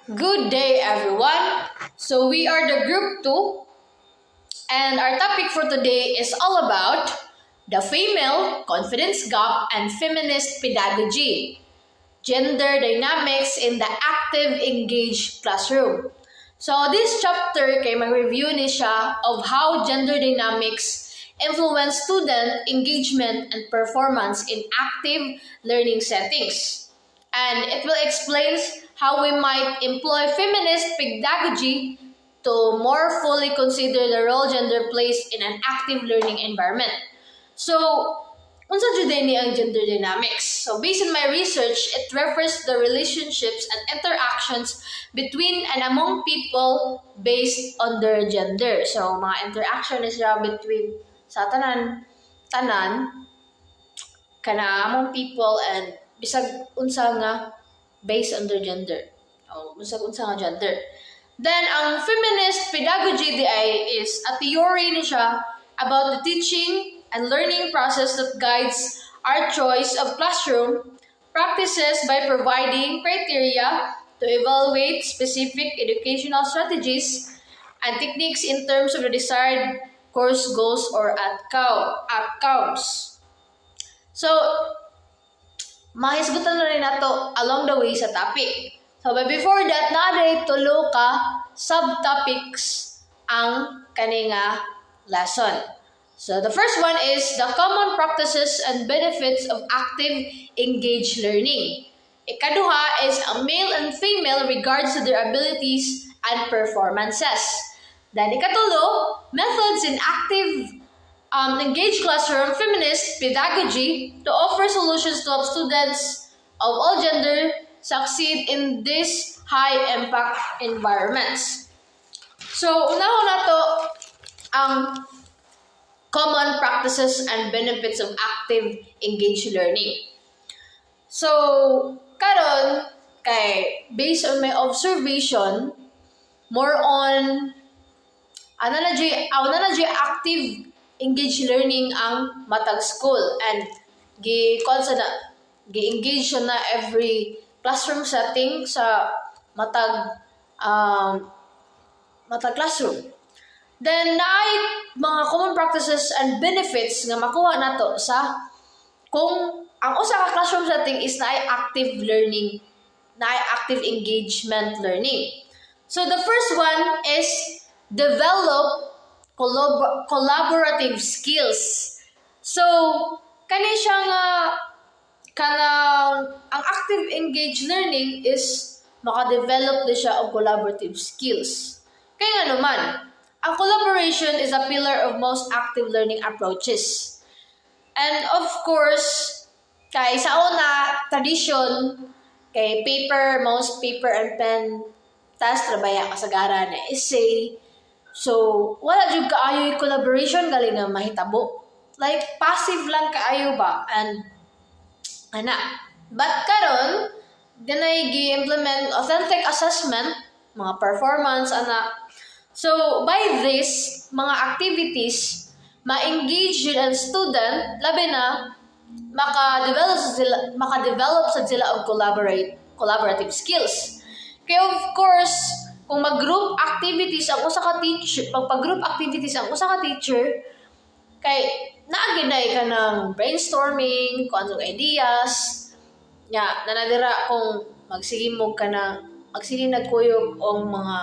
Good day, everyone. So, we are the group 2, and our topic for today is all about the female confidence gap and feminist pedagogy, gender dynamics in the active engaged classroom. So, this chapter kay mag-review ni siya of how gender dynamics influence student engagement and performance in active learning settings. And it will explain how we might employ feminist pedagogy to more fully consider the role gender plays in an active learning environment. So, unsa jud ni ang gender dynamics? So, based on my research, it refers to the relationships and interactions between and among people based on their gender. So, mga interaction is between sa tanan kana among people and bisag unsa nga based on their gender. O bisag unsa nga gender. Then ang feminist pedagogy is a theory ni siya about the teaching and learning process that guides our choice of classroom practices by providing criteria to evaluate specific educational strategies and techniques in terms of the desired course goals or outcomes. So, mahisgutan na rin nato along the way sa topic. So, but before that, naday tulo ka subtopics ang kaninga lesson. So, the first one is the common practices and benefits of active engaged learning. Ikaduha is a male and female regards to their abilities and performances. Then, ikatulo, methods in active engaged classroom feminist pedagogy to offer solutions to help students of all gender succeed in these high-impact environments. So, unaho na to ang common practices and benefits of active engaged learning. So, karon kay based on my observation, more on active engaged learning ang matag school and gi-engage na every classroom setting sa matag classroom. Then naay mga common practices and benefits nga makuha nato sa kung ang usa ka classroom setting is naay active learning, naay active engagement learning. So the first one is develop collaborative skills. So, kani siya nga ang active engaged learning is maka-develop din siya og collaborative skills. Kaya nga naman, ang collaboration is a pillar of most active learning approaches. And of course, kay sa una tradition kay most paper and pen task trabaya kasagaran na essay. So, wala jud kaayo collaboration galing nga mahitabo. Like, passive lang kaayo ba? And, But karon, ganay gi-implement authentic assessment, mga performance, So, by this, mga activities, ma-engage yun ang student, labi na, maka-develop sa sila og collaborative skills. Kaya of course, kung mag-group activities ang usa ka teacher, pag-group activities ang usa ka teacher, kay naaginay ka ng brainstorming, kung anong ideas, nanadira kung magsigimog ka na, nagkuyog ang mga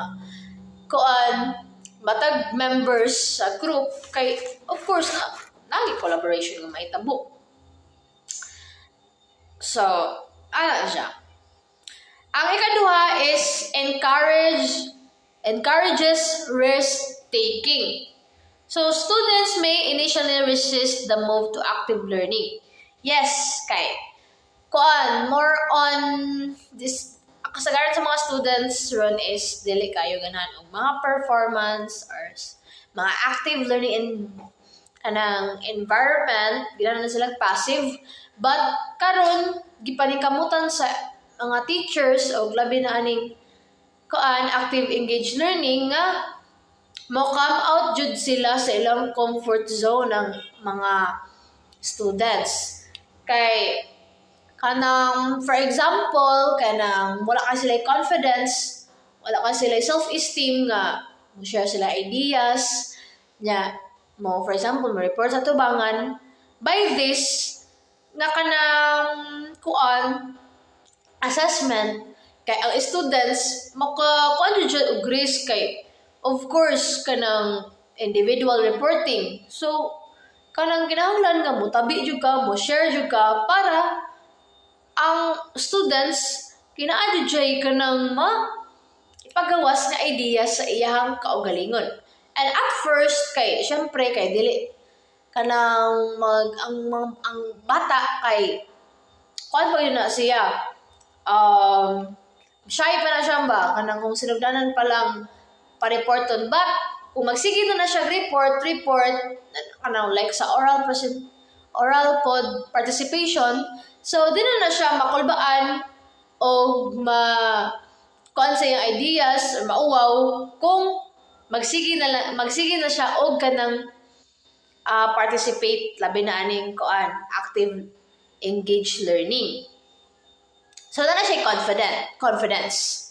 matag members sa group, kay of course, nagi collaboration ng mahitabo. So, siya. Ang ikaduha is encourages risk-taking. So, students may initially resist the move to active learning. Yes, kay more on this kasagaran sa mga students ron is dili kayo ganahan og mga performance or mga active learning in environment, ganahan na sila passive. But karon gipaningkamutan sa mga teachers o labi na aning active engaged learning nga mo come out jud sila sa ilang comfort zone ng mga students. Kay for example, wala ka sila confidence wala ka sila self-esteem nga share sila ideas nya mo for example mo report sa tubangan by this nga kanang kuan assessment kay ang students maka kuan jud og risk kay of course kanang individual reporting so kanang kinahanglan nga mo tabi jud ka mo share jud ka para ang students kinaadyo jay kanang ipagawas nga ideas sa iyahang kaugalingon. And at first kay syempre kay dili kanang ang bata kay kuan pa yun na siya shy pa na siya ba kanang kung sinugdanan pa lang pa-reporton but kung magsige na siya report kanang like sa oral pod participation so di na siya makulbaan o kuan sa iyang ideas or mauwaw kung magsige na siya og kanang participate labi na aning kuan active engaged learning so na siya confidence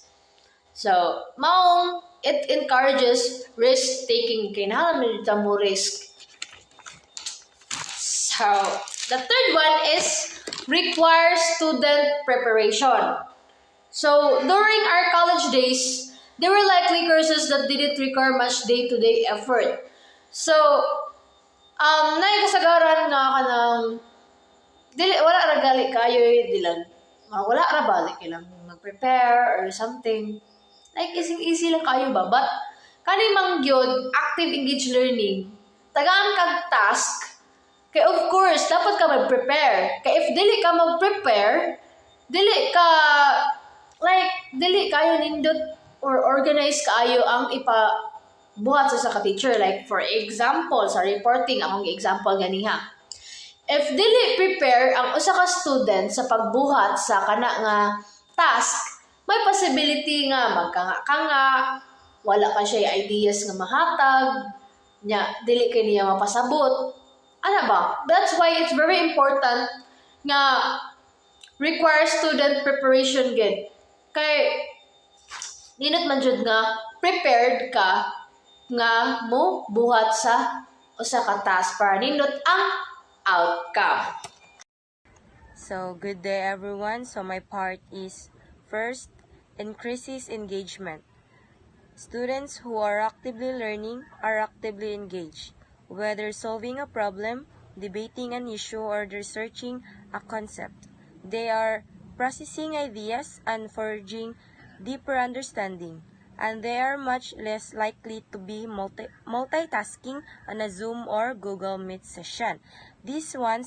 so maong it encourages risk taking kinahanglan nito mo risk so the third one is requires student preparation. So, during our college days, there were likely courses that didn't require much day-to-day effort. So, kasagaran nga ka ng, wala ra gali kayo, wala ra balik ilang mag-prepare or something. Like, easy lang kayo ba? But, kanimang gyud active engaged learning, tagaan kag task, kaya of course, dapat ka mag-prepare. Kaya if dili ka mag-prepare, dili kayo nindot or organize kayo ang ipabuhat sa ka-teacher. Like, for example, sa reporting, akong example ganiha. If dili prepare ang usa ka student sa pagbuhat sa kana nga task, may possibility nga magkanga-kanga, wala ka siya ideas nga mahatag, dili kay niya mapasabot. Ano ba? That's why it's very important nga require student preparation gid. Kay ninot man jud nga prepared ka nga mo buhat sa usa ka task para nindot ang outcome. So, good day everyone. So, my part is first, increases engagement. Students who are actively learning are actively engaged. Whether solving a problem, debating an issue, or researching a concept, they are processing ideas and forging deeper understanding, and they are much less likely to be multitasking on a Zoom or Google Meet session. This one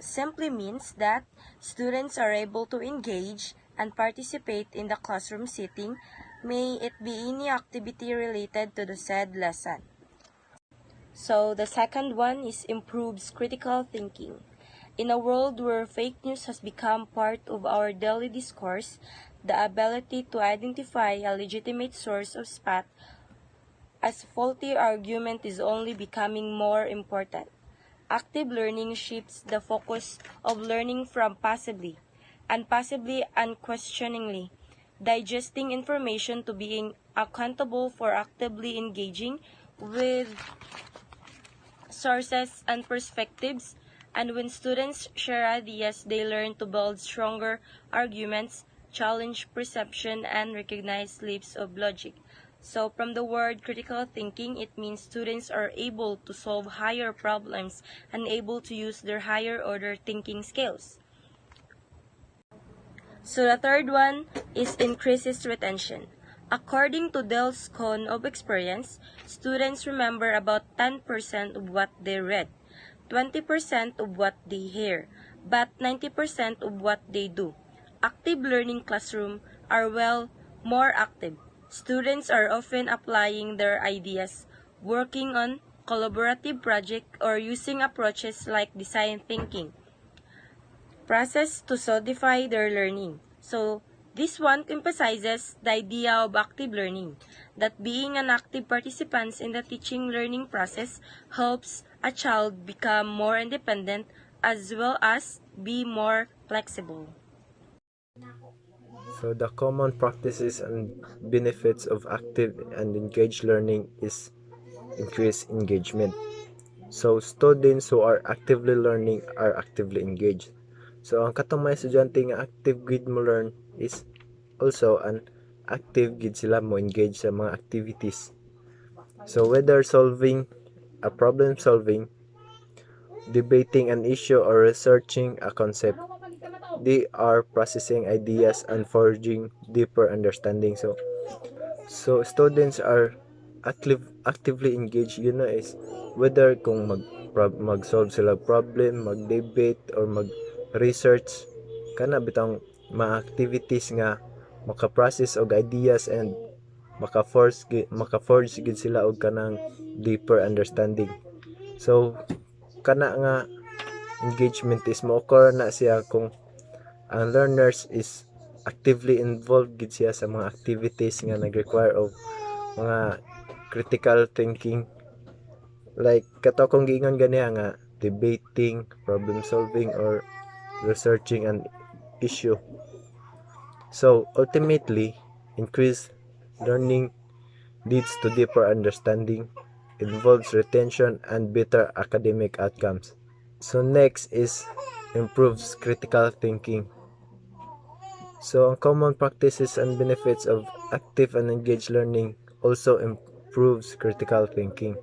simply means that students are able to engage and participate in the classroom setting, may it be any activity related to the said lesson. So, the second one is improves critical thinking. In a world where fake news has become part of our daily discourse, the ability to identify a legitimate source of spot as faulty argument is only becoming more important. Active learning shifts the focus of learning from passively unquestioningly digesting information to being accountable for actively engaging with sources and perspectives, and when students share ideas, they learn to build stronger arguments, challenge perception, and recognize leaps of logic. So, from the word critical thinking, it means students are able to solve higher problems and able to use their higher order thinking skills. So, the third one is increases retention. According to Dell's Cone of Experience, students remember about 10% of what they read, 20% of what they hear, but 90% of what they do. Active learning classrooms are more active. Students are often applying their ideas, working on collaborative projects, or using approaches like design thinking process to solidify their learning. So, this one emphasizes the idea of active learning, that being an active participant in the teaching-learning process helps a child become more independent as well as be more flexible. So the common practices and benefits of active and engaged learning is increased engagement. So students who are actively learning are actively engaged. So ang katong mga estudyante nga active gid mo learn is also an active gid sila mo engage sa mga activities. So whether solving a problem solving, debating an issue or researching a concept, they are processing ideas and forging deeper understanding. So students are actively engaged, is whether kung mag-solve sila problem, mag-debate or mag-research, kana bitang mga activities nga maka-process og ideas and maka-forge gid sila og kanang deeper understanding. So kana nga engagement is mo-occur na siya kung ang learners is actively involved gid siya sa mga activities nga nag-require of mga critical thinking, like kato kung giingon ganiya nga debating, problem solving or researching an issue. So ultimately, increased learning leads to deeper understanding, involves retention and better academic outcomes. So next is improves critical thinking. So ang common practices and benefits of active and engaged learning also improves critical thinking.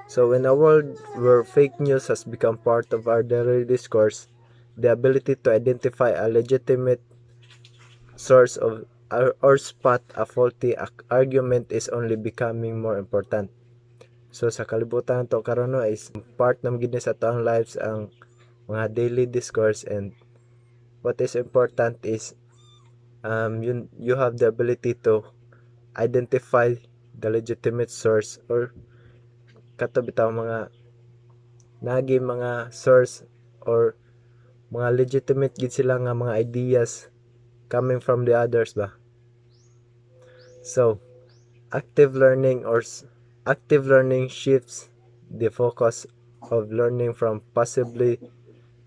So in a world where fake news has become part of our daily discourse, the ability to identify a legitimate source of or spot a faulty argument is only becoming more important. So sa kalibutan to karon is part nam gid sa atong lives ang mga daily discourse, and what is important is you have the ability to identify the legitimate source, or kato bitaw mga nagi mga source or mga legitimate gid sila nga mga ideas coming from the others ba. So active learning shifts the focus of learning from passively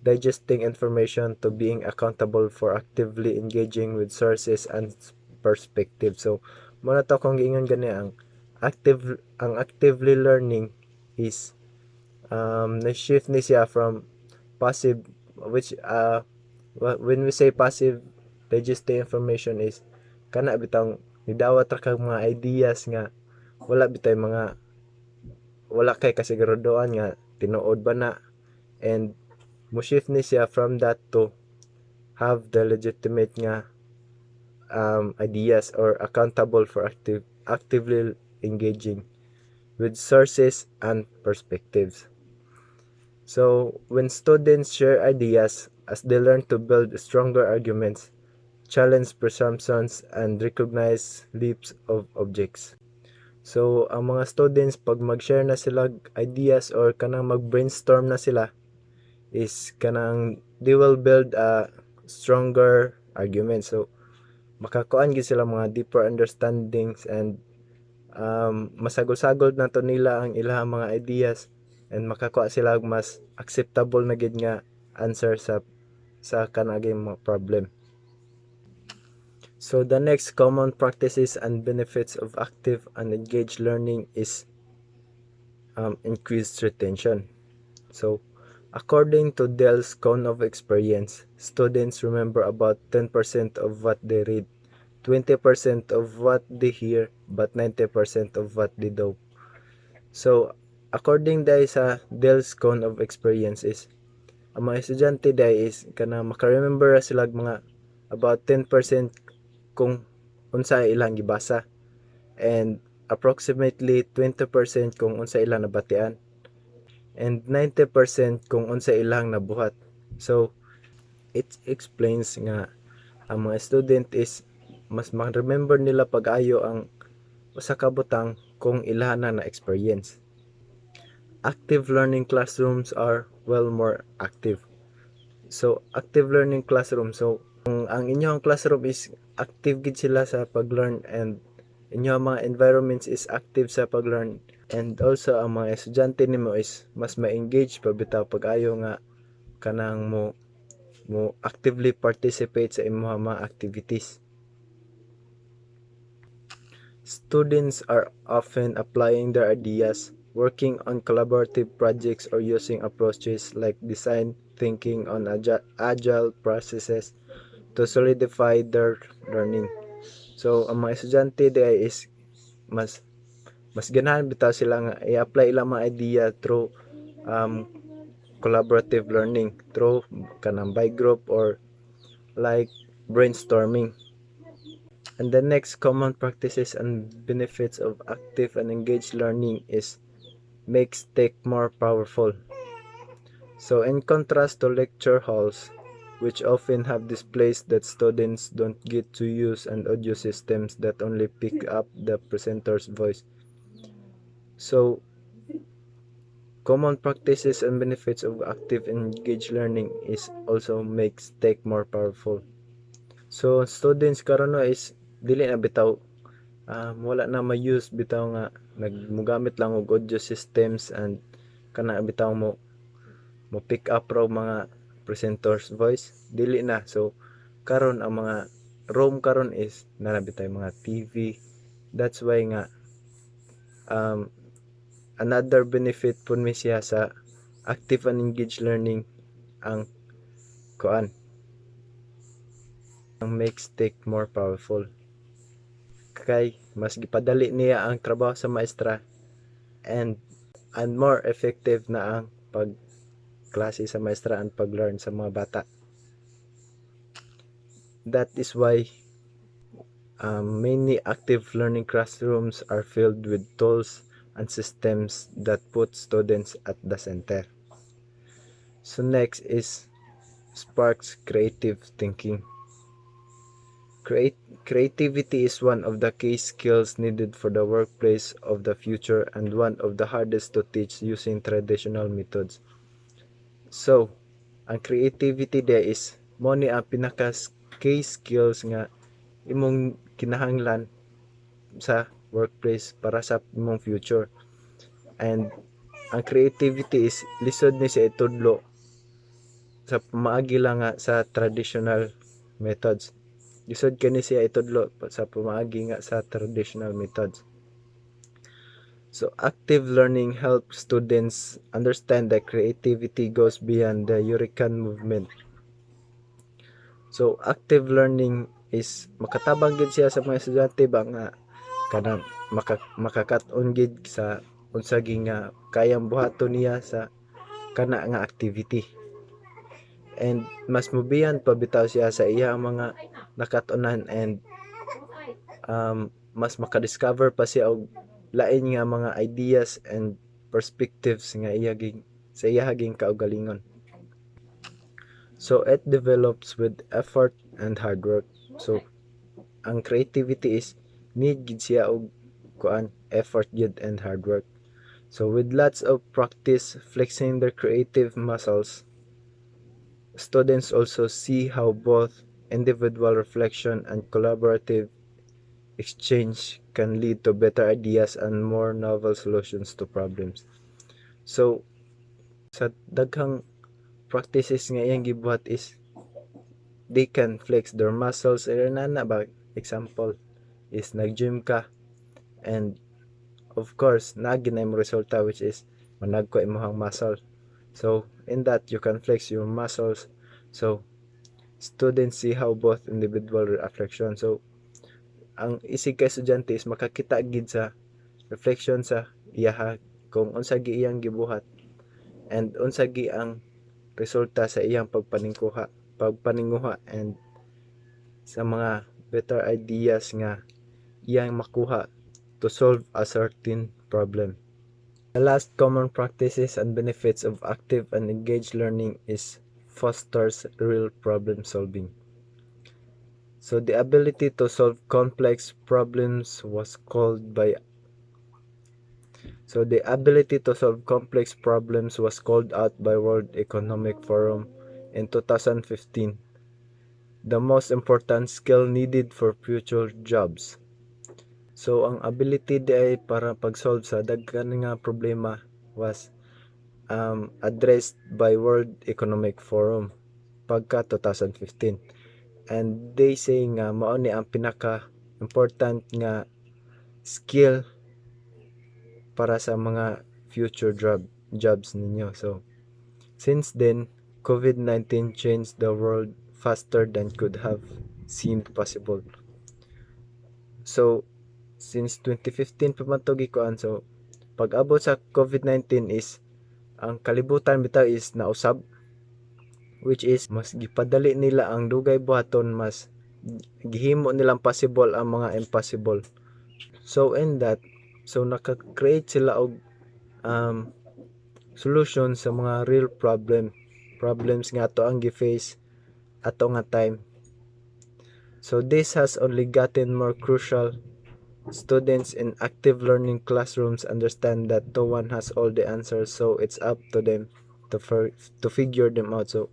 digesting information to being accountable for actively engaging with sources and perspectives. So muna to kung giingon gani ang actively learning is na-shift ni siya from passive, which when we say passive digesting information is kana bitang nidawat ra kag mga ideas nga wala kay kasiguraduhan nga tinuod ba na, and mo shift ni siya from that to have the legitimate nga ideas or accountable for actively engaging with sources and perspectives. So when students share ideas as they learn to build stronger arguments, challenge presumptions and recognize leaps of objects. So ang mga students pag mag-share na sila ideas or kanang mag-brainstorm na sila is kanang they will build a stronger argument. So makakuan gid sila mga deeper understandings, and masagol-sagol na to nila ang ilang mga ideas, and makakuha sila og mas acceptable na gid nga answer sa kanaging mga problem. So the next common practices and benefits of active and engaged learning is increased retention. So according to Dell's cone of experience, students remember about 10% of what they read, 20% of what they hear, but 90% of what they do. So according dahil sa Dell's cone of experience is ang mga estudyante dahil is kana maka-remember sila mga about 10% kung unsa ilang gibasa, and approximately 20% kung unsa ilang nabatian, and 90% kung unsa ilang nabuhat. So it explains nga ang mga student is mas ma-remember nila pag-ayo ang usa ka butang kung ilahan na experience. Active learning classrooms are more active. So active learning classroom, so kung ang inyong classroom is active gid sila sa pag-learn, and inyong mga environments is active sa pag-learn, and also ang mga estudyante nimo is mas ma-engage pa bitaw pag-ayo nga kanang mo actively participate sa imong mga activities. Students are often applying their ideas, working on collaborative projects, or using approaches like design thinking on agile processes to solidify their learning. So, ang mga estudyante di is mas ganahan bitaw sila nga i-apply ilang mga idea through um, collaborative learning through kanang by group or like brainstorming. And the next common practices and benefits of active and engaged learning is makes tech more powerful. So in contrast to lecture halls, which often have displays that students don't get to use and audio systems that only pick up the presenter's voice. So common practices and benefits of active and engaged learning is also makes tech more powerful. So students karon is dili na bitaw wala na ma-use bitaw nga nagmugamit lang og audio systems and kana bitaw mo pick up raw mga presenter's voice, dili na. So karon ang mga room karon is nanabitay mga TV. That's why nga another benefit po mi siya sa active and engaged learning ang makes tech more powerful. Kay mas gipadali niya ang trabaho sa maestra and more effective na ang pagklase sa maestra and pag-learn sa mga bata. That is why many active learning classrooms are filled with tools and systems that put students at the center. So next is sparks creative thinking. Creativity is one of the key skills needed for the workplace of the future and one of the hardest to teach using traditional methods. So, ang creativity there is mo ni ang pinaka key skills nga imong kinahanglan sa workplace para sa imong future. And ang creativity is lisod ni sa itudlo sa pamaagi lang nga sa traditional methods. Lisod kani siya itudlo sa pamaagi nga sa traditional methods. So active learning helps students understand that creativity goes beyond the Eureka movement. So active learning is makatabang gid siya sa mga estudyante ba nga kanang makakat-on gid sa unsa nga kayang buhaton niya sa kana nga activity. And mas mubiyan pa bitaw siya sa iyang mga nakatunan and mas makadiscover pa siya og lain nga mga ideas and perspectives nga sa iyahaging kaugalingon. So it develops with effort and hard work. So ang creativity is need gid siya og effort gid and hard work. So with lots of practice flexing their creative muscles, students also see how both individual reflection and collaborative exchange can lead to better ideas and more novel solutions to problems. So, sa daghang practices nga iyang gibuhat is they can flex their muscles. Nana ba example is nag-gym ka and of course nagin na imong resulta which is managko imong muscle. So in that you can flex your muscles. So students see how both individual reflection. So ang isig ka estudyante is makakita gid sa reflection sa iyaha kung unsa gi iyang gibuhat and unsa gi ang resulta sa iyang pagpaninguha and sa mga better ideas nga iyang makuha to solve a certain problem. The last common practices and benefits of active and engaged learning is fosters real problem solving. So the ability to solve complex problems was called out by World Economic Forum in 2015. The most important skill needed for future jobs. So ang ability di ay para pag-solve sa daghan nga problema was addressed by World Economic Forum pagka 2015. And they say nga mao ni ang pinaka important nga skill para sa mga future jobs ninyo. So, since then, COVID-19 changed the world faster than could have seemed possible. So, since 2015 pa man to gikuan, so pag-abot sa COVID-19 is ang kalibutan bitaw is nausab, which is mas gipadali nila ang dugay buhaton, mas gihimo nilang possible ang mga impossible. So in that, so naka-create sila og solution sa mga real problems nga ato ang gi-face ato nga time. So this has only gotten more crucial. Students in active learning classrooms understand that no one has all the answers, so it's up to them to figure them out. So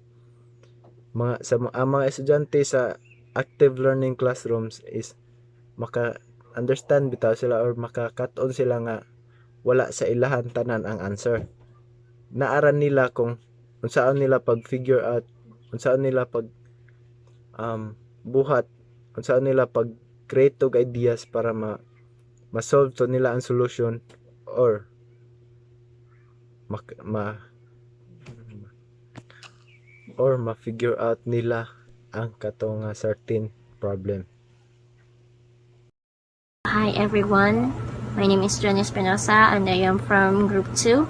ang mga estudyante sa active learning classrooms is maka-understand bitaw sila or makakat-on sila nga wala sa ilahan tanan ang answer. Naaran nila kung unsaon nila pag-figure out, unsaon nila pag buhat, unsaon nila pag-create og ideas para ma-solve to nila ang solution or ma-figure out nila ang katong certain problem. Hi everyone, my name is Jenny Espinosa and I am from Group 2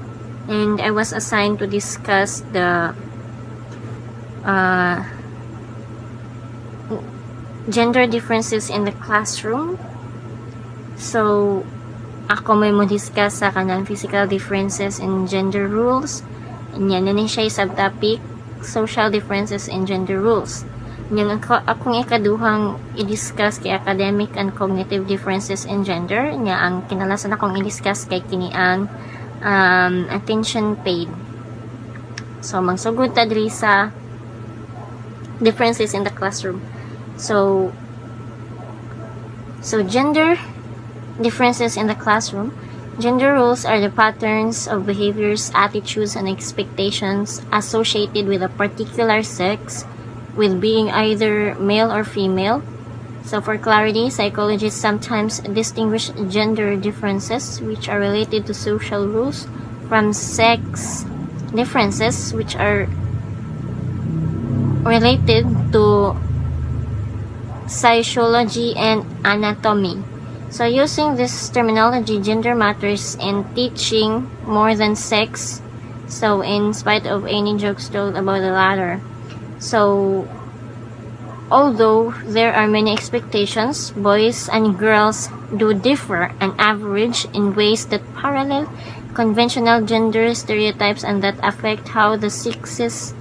and I was assigned to discuss the gender differences in the classroom. So, ako may mo discuss sa kanang physical differences in gender rules. Yan na siya subtopic, social differences in gender rules. Yan akong ikaduhang i-discuss kay academic and cognitive differences in gender. Nga ang kinalasan akong i-discuss kay kini ang attention paid. So, magsugod ta diri sa differences in the classroom. So gender differences in the classroom. Gender roles are the patterns of behaviors, attitudes, and expectations associated with a particular sex, with being either male or female. So for clarity, psychologists sometimes distinguish gender differences, which are related to social rules, from sex differences, which are related to psychology and anatomy. So using this terminology, gender matters in teaching more than sex. So in spite of any jokes told about the latter. So although there are many expectations, boys and girls do differ on average in ways that parallel conventional gender stereotypes and that affect how the sexes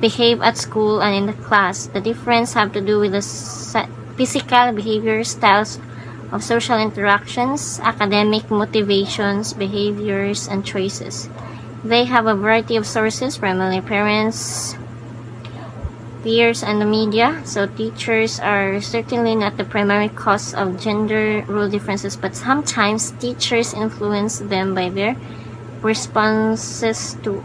behave at school and in the class. The difference have to do with the physical behavior, styles of social interactions, academic motivations, behaviors, and choices. They have a variety of sources, primarily parents, peers, and the media. So teachers are certainly not the primary cause of gender role differences, but sometimes teachers influence them by their responses to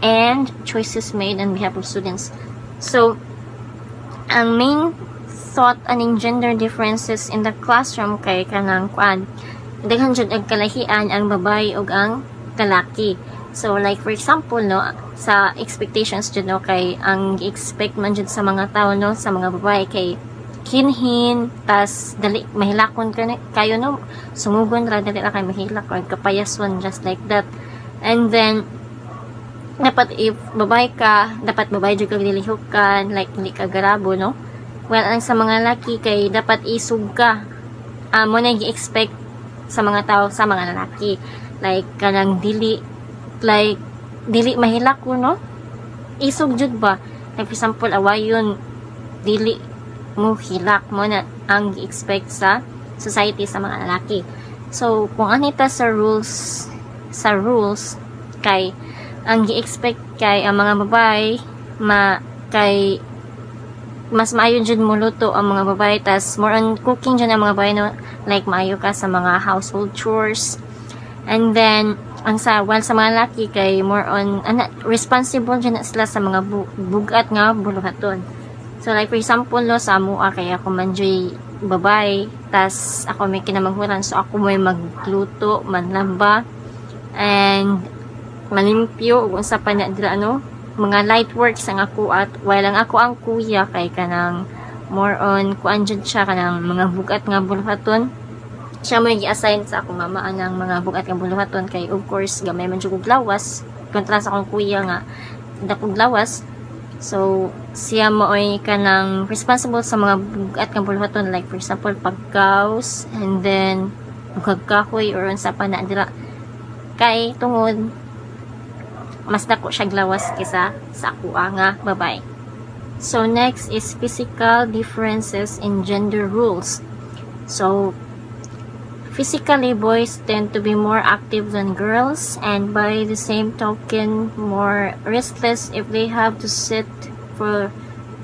and choices made on behalf of students. So, ang main thought aning gender differences in the classroom kay kanang kuan, daghan jud ang kalahian ang babae ug ang lalaki. So, like for example, no, sa expectations jud no, kay ang expect man jud sa mga tao no, sa mga babae kay kinhin, tas dali mahilakon kayo no, sumugon ra dali ra kay mahilak or kapayason, just like that. And then dapat if babae ka, dapat babae jud kag dilihukan, like hindi ka garabo, no? Well, ang sa mga laki kay dapat isug ka. Mo na gi-expect sa mga tao sa mga lalaki. Like kanang dili mahilak ko, no? Isug jud ba? Like for example, awayon dili mo hilak mo na ang gi-expect sa society sa mga lalaki. So, kung anita sa rules kay ang gi-expect kay ang mga babae kay mas maayo jud mo luto ang mga babae, tas more on cooking jud ang mga babae, no? Like maayo ka sa mga household chores. And then ang sa mga laki kay more on responsible jud na sila sa mga bugat nga buluhaton. So like for example no, sa amoa kay ako man joy babae, tas ako may kinamanghuran, so ako may magluto, manlaba, and malimpyo, ug unsa pa na dira mga light works ang ako, at while ang ako ang kuya kay kanang more on kuan jud siya kanang mga bugat nga buluhaton, siya mo gi-assign sa akong mama anang mga bugat nga buluhaton, kay of course gamay man jud og lawas kontra sa akong kuya nga dakog lawas. So siya mo ay kanang responsible sa mga bugat nga buluhaton, like for example pagkaos, and then kahoy or unsa pa na dira, kay tungod mas dako siya lawas kaysa sa ako nga babae. So next is physical differences in gender rules. So physically, boys tend to be more active than girls, and by the same token, more restless if they have to sit for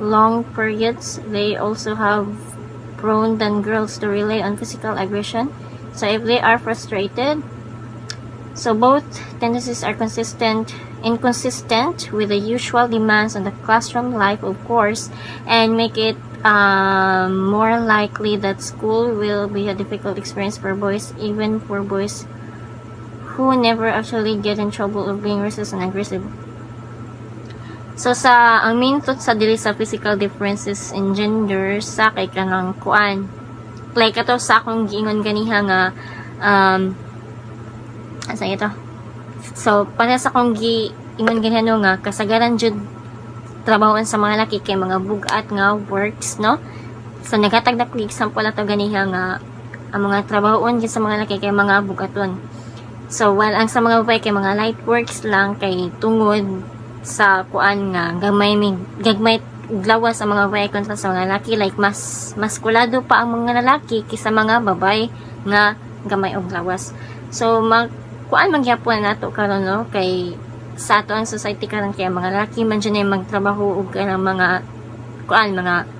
long periods. They also have prone than girls to rely on physical aggression. So if they are frustrated, so both tendencies are inconsistent with the usual demands on the classroom life, of course, and make it more likely that school will be a difficult experience for boys, even for boys who never actually get in trouble of being racist and aggressive. So ang main thought sa dili sa physical differences in gender sa kay kanang kuan, like ato sa akong giingon ganiha nga asa ito, so para sa akong giingon ganiha nga kasagaran jud trabahoan sa mga laki kay mga bugat nga works, no? So naghatag na ko example ato ganiha nga ang mga trabahoon sa mga laki kay mga bugaton. So while ang sa mga babae kay mga light works lang, kay tungod sa kuan nga gagmay lawas sa mga babae kontra sa mga laki, like mas maskulado pa ang mga lalaki kaysa mga babae nga gamay og lawas. So kuan magyapon nato karon, no, kay sa ato ang society karon kay mga lalaki man dyan ay magtrabaho og kanang mga kuan mga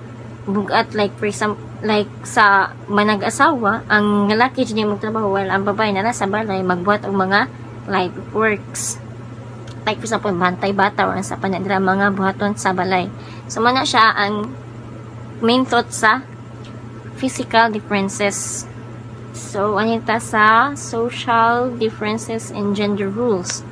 bugat, like for example like sa manag-asawa ang lalaki dyan ay magtrabaho while ang babae na nasa balay magbuhat og mga light works, like for example bantay bata or sa panadra mga buhaton sa balay. So mana siya ang main thought sa physical differences. So anita sa social differences in gender rules.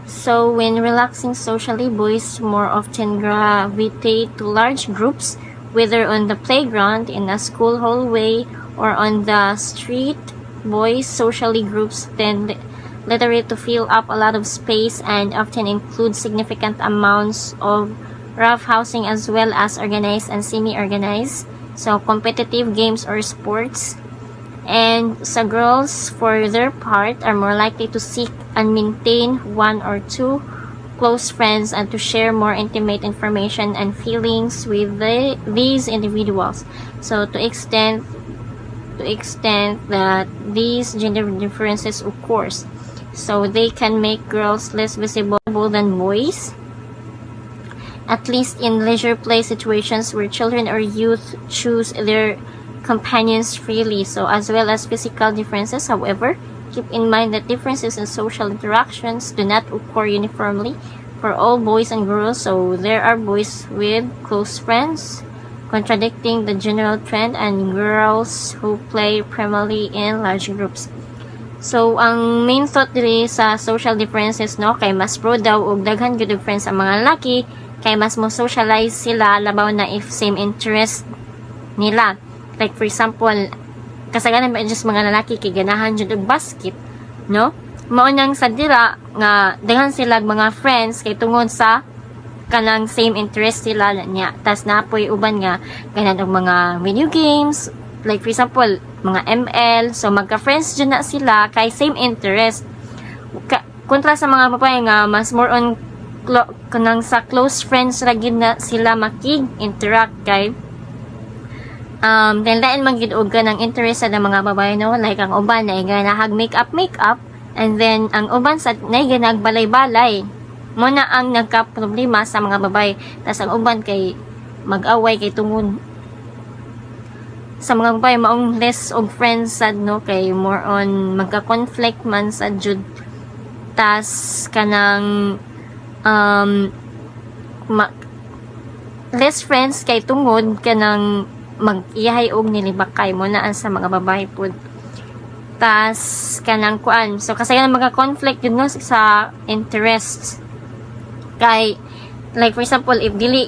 So when relaxing socially, boys more often gravitate to large groups, whether on the playground, in a school hallway, or on the street. Boys socially groups tend literally to fill up a lot of space and often include significant amounts of rough housing as well as organized and semi-organized, so competitive games or sports. And sa girls, for their part, are more likely to seek and maintain one or two close friends and to share more intimate information and feelings with these individuals. So to extent that these gender differences occur, so they can make girls less visible than boys, at least in leisure play situations where children or youth choose their companions freely. So as well as physical differences, however, keep in mind that differences in social interactions do not occur uniformly for all boys and girls. So there are boys with close friends, contradicting the general trend, and girls who play primarily in large groups. So ang main thought diri sa social differences, no, kay mas pro daw og daghan gyud og friends ang mga lalaki, kay mas mo socialize sila labaw na if same interest nila. Like for example, kasagaran ba just mga lalaki kay ganahan jud og basket, no? Mao nang sa dira nga daghan sila mga friends kay tungod sa kanang same interest sila niya. Tas napoy uban nga ganan og mga video games, like for example, mga ML. So magka-friends jud na sila kay same interest. Kontra sa mga babae nga mas more on kanang sa close friends ra gid na sila makig-interact kay then lain man gid og kanang interest sa mga babae, no, like ang uban na ganahag makeup, and then ang uban sa nay ganag balay-balay mo na ang nagka-problema sa mga babae. Tas ang uban kay mag-away kay tungod sa mga babae maong less og friends sad, no, kay more on magka-conflict man sa jud. Tas kanang less friends kay tungod kanang mag-iyahay og nilibakay mo na sa mga babae pod. Tas kanang kuan, so kasi kanang mga conflict yun no sa interests. Kay like for example if dili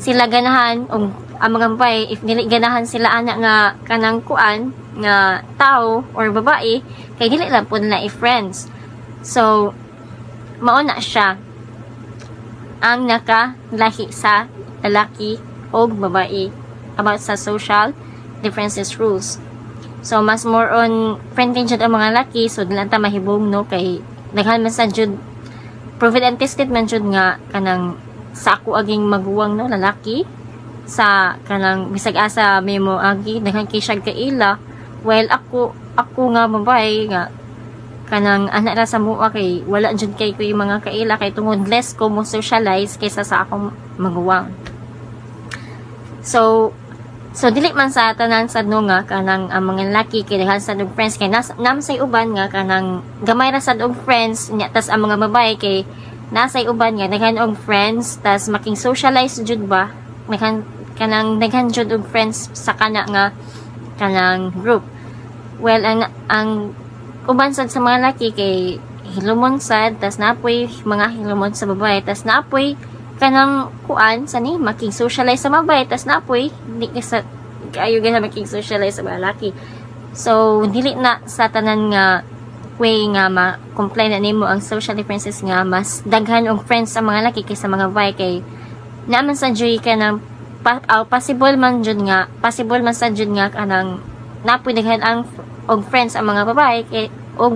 sila ganahan og ang mga babae, if dili ganahan sila ana nga kanang kuan nga tao or babae, kay dili lang pud na i-friends. So mao na siya ang nakalahi sa lalaki o babae about sa social differences rules. So mas more on friendly jud ang mga laki, so dili ta mahibong no kay daghan man sa jud proven and tested man jud nga kanang sa ako aging maguwang no lalaki sa kanang bisag asa memo agi daghan kay siya kaila, while ako nga babae nga kanang anak ra sa mua kay wala jud kay ko yung mga kaila kay tungod less ko mo socialize kaysa sa akong maguwang. So dili man sa tanan sad no nga kanang ang mga lalaki kay daghan sad og friends kay namsay uban nga kanang gamay ra sad og friends nya, tas ang mga babae kay nasay uban nga daghan og friends tas making socialize jud ba daghan jud og friends sa kana nga kanang group. Well ang uban sad sa mga laki kay hilumon sad tas napoy mga hilumon sa babae tas napoy kanang kuan sa ni making socialize sa babae tas napoy di sa kayo gyud making socialize sa mga laki. So dili na sa tanan nga way nga ma-complain na nimo ang social differences nga mas daghan og friends sa mga laki kaysa mga babae kay naman sa joy kanang possible man sa jud nga kanang napoy daghan ang og friends ang mga babae kay og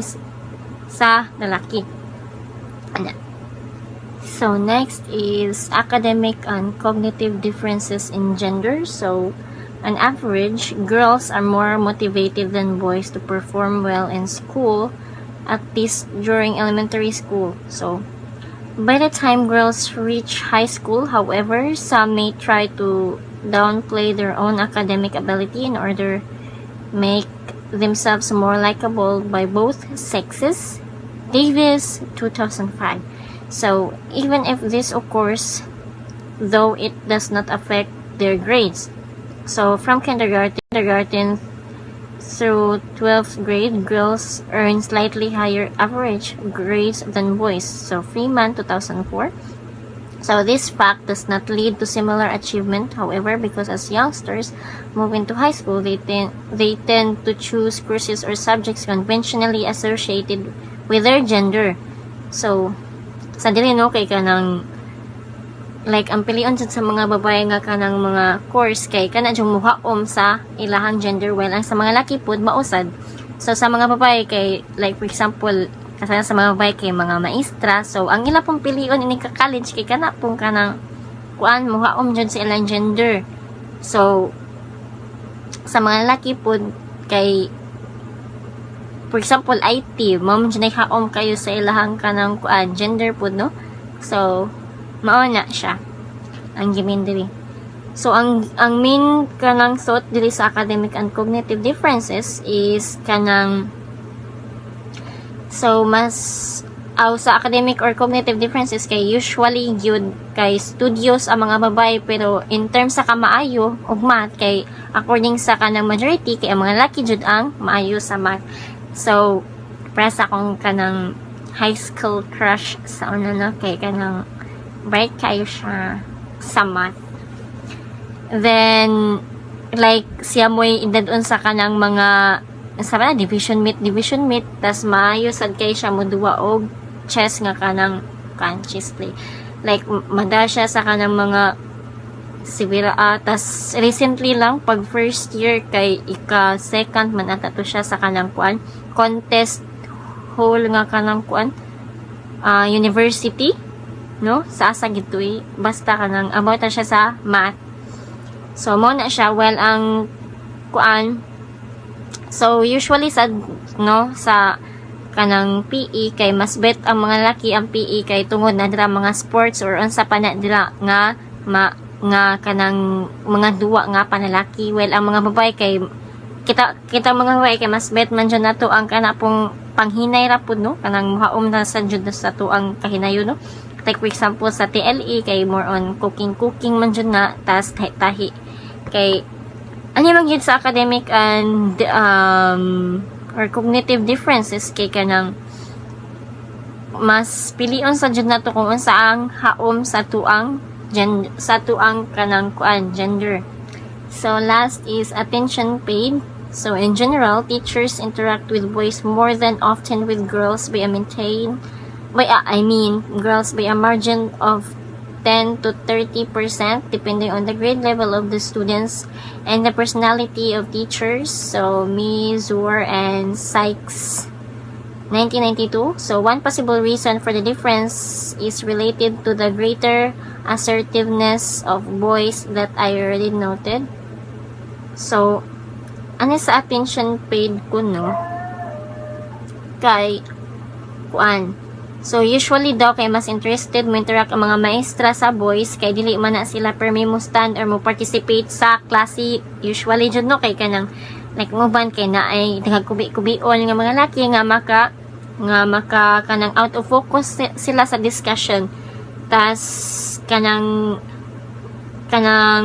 sa lalaki. So next is academic and cognitive differences in gender. So on average, girls are more motivated than boys to perform well in school, at least during elementary school. So by the time girls reach high school, however, some may try to downplay their own academic ability in order make themselves more likable by both sexes. Davis 2005. So even if this occurs, though it does not affect their grades. So from kindergarten through 12th grade, girls earn slightly higher average grades than boys. So Freeman 2004. So this fact does not lead to similar achievement, however, because as youngsters move into high school, they tend to choose courses or subjects conventionally associated with their gender. So sa dili no kay kanang like ang pilion sa mga babae nga kanang mga course kay kana jung muhaom sa ilahang gender, while ang sa mga laki pud mausad. So sa mga babae kay like for example kasi sa mga babae kay mga maestra, so ang ila pong pilion ini ka college kay kana pong kanang kuan muhaom jud sa ilang gender. So sa mga lalaki pud kay for example IT mao man jud haom kayo sa ilahang kanang kuan gender pud no. So mao na siya ang gimin diri. So ang main kanang thought diri sa academic and cognitive differences is kanang so mas sa academic or cognitive differences kay usually yun kay studios ang mga babae, pero in terms sa kamaayo og math kay according sa kanang majority kay ang mga laki jud ang maayo sa math. So para sa akong kanang high school crush sa una na kay kanang bright kayo siya sa math. Then like siya mo'y idadon sa kanang mga sa division meet tas maayo sad kay siya moduwa og chess nga kanang chess play, like mada siya sa kanang mga civil tas recently lang pag first year kay ika second man ata to siya sa kanang kuan contest hall nga kanang kuan university no sa asa gitoy basta kanang about siya sa math. So mo na siya well ang kuan. So usually sa no sa kanang PE kay mas bet ang mga laki ang PE kay tungod na dira mga sports or unsa pa na dira nga nga kanang mga duwa nga panalaki, well ang mga babae kay kita mga babae kay mas bet man jud nato ang kana pong panghinay ra pud no kanang muhaom na sa jud sa to ang kahinayon no. like for example sa TLE kay more on cooking man jud na, tas tahi kay ano man gyud sa academic and or cognitive differences kay kanang mas pilion sa jud nato kung unsa ang haom sa tuang kanang gender. So last is attention paid. So in general, teachers interact with boys more than often with girls by girls by a margin of 10 to 30% depending on the grade level of the students and the personality of teachers. So Zur and Sykes 1992. So one possible reason for the difference is related to the greater assertiveness of boys that I already noted. So ano sa attention paid ko no kay so usually daw kay mas interested mo interact ang mga maestra sa boys kay dili man na sila permi mo stand or mo participate sa klase usually jud no kay kanang like mo ban kay na ay nagkubi-kubion nga mga laki nga maka kanang out of focus sila sa discussion, tas kanang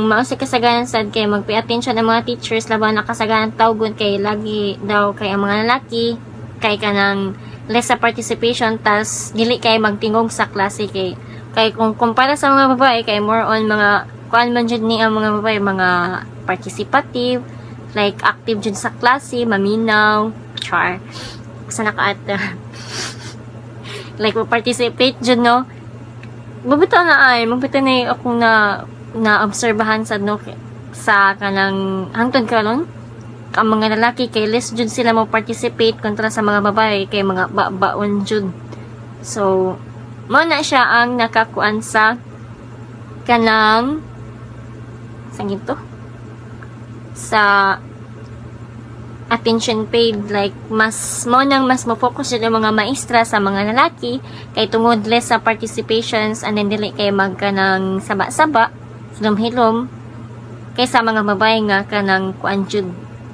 mao sa kasagaran sad kay magpay attention ang mga teachers laban na kasagaran tawgon kay lagi daw kay ang mga lalaki kay kanang less sa participation, tas dili kay magtingog sa klase kay kung kumpara sa mga babae kay more on mga man jud ni ang mga babae mga participative, like active jud sa klase, maminaw, sa nakaata like participate jud no. Mabitaw na akong na obserbahan sa no sa kanang hangtod karon ang mga lalaki kay less jud sila mo participate kontra sa mga babae kay mga baon jud. So mo na siya ang nakakuan sa kanang sa attention paid, like mas mo focus jud ang mga maestra sa mga lalaki kay tungod less sa participations and then dili kay magkanang saba-saba hilom kaysa mga babae nga kanang kuan jud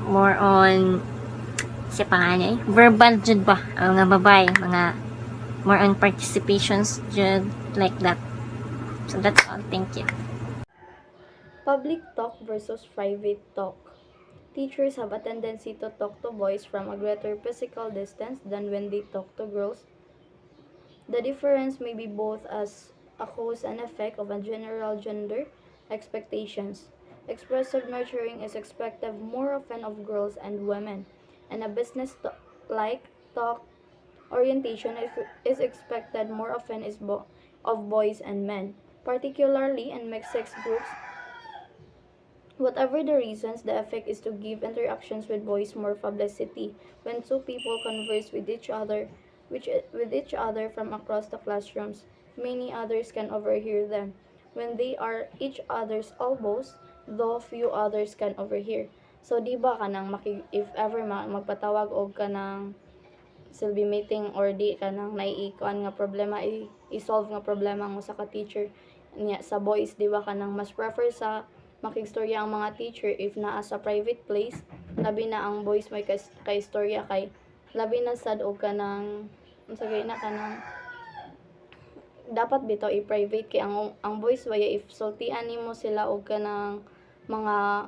more on verbal jud ba ang mga babae mga more on participations jud like that. So that's all. Thank you. Public talk versus private talk. Teachers have a tendency to talk to boys from a greater physical distance than when they talk to girls. The difference may be both as a cause and effect of a general gender expectations. Expressive nurturing is expected more often of girls and women, and a business-like talk orientation is expected more often of boys and men, particularly in mixed-sex groups. Whatever the reasons, the effect is to give interactions with boys more publicity. When two people converse with each other from across the classrooms, many others can overhear them. When they are each other's elbows, though few others can overhear. So di ba kanang if ever magpatawag og kanang silbi meeting or di kanang naiikuan nga problema i-solve nga problema mo sa ka-teacher niya sa boys, di ba kanang mas prefer sa makigstorya ang mga teacher if naa sa private place, labi na ang boys may kaistorya kay labi na sad og kanang unsagay na kanang dapat bitaw i-private kay ang boys waya if sultian nimo sila og kanang mga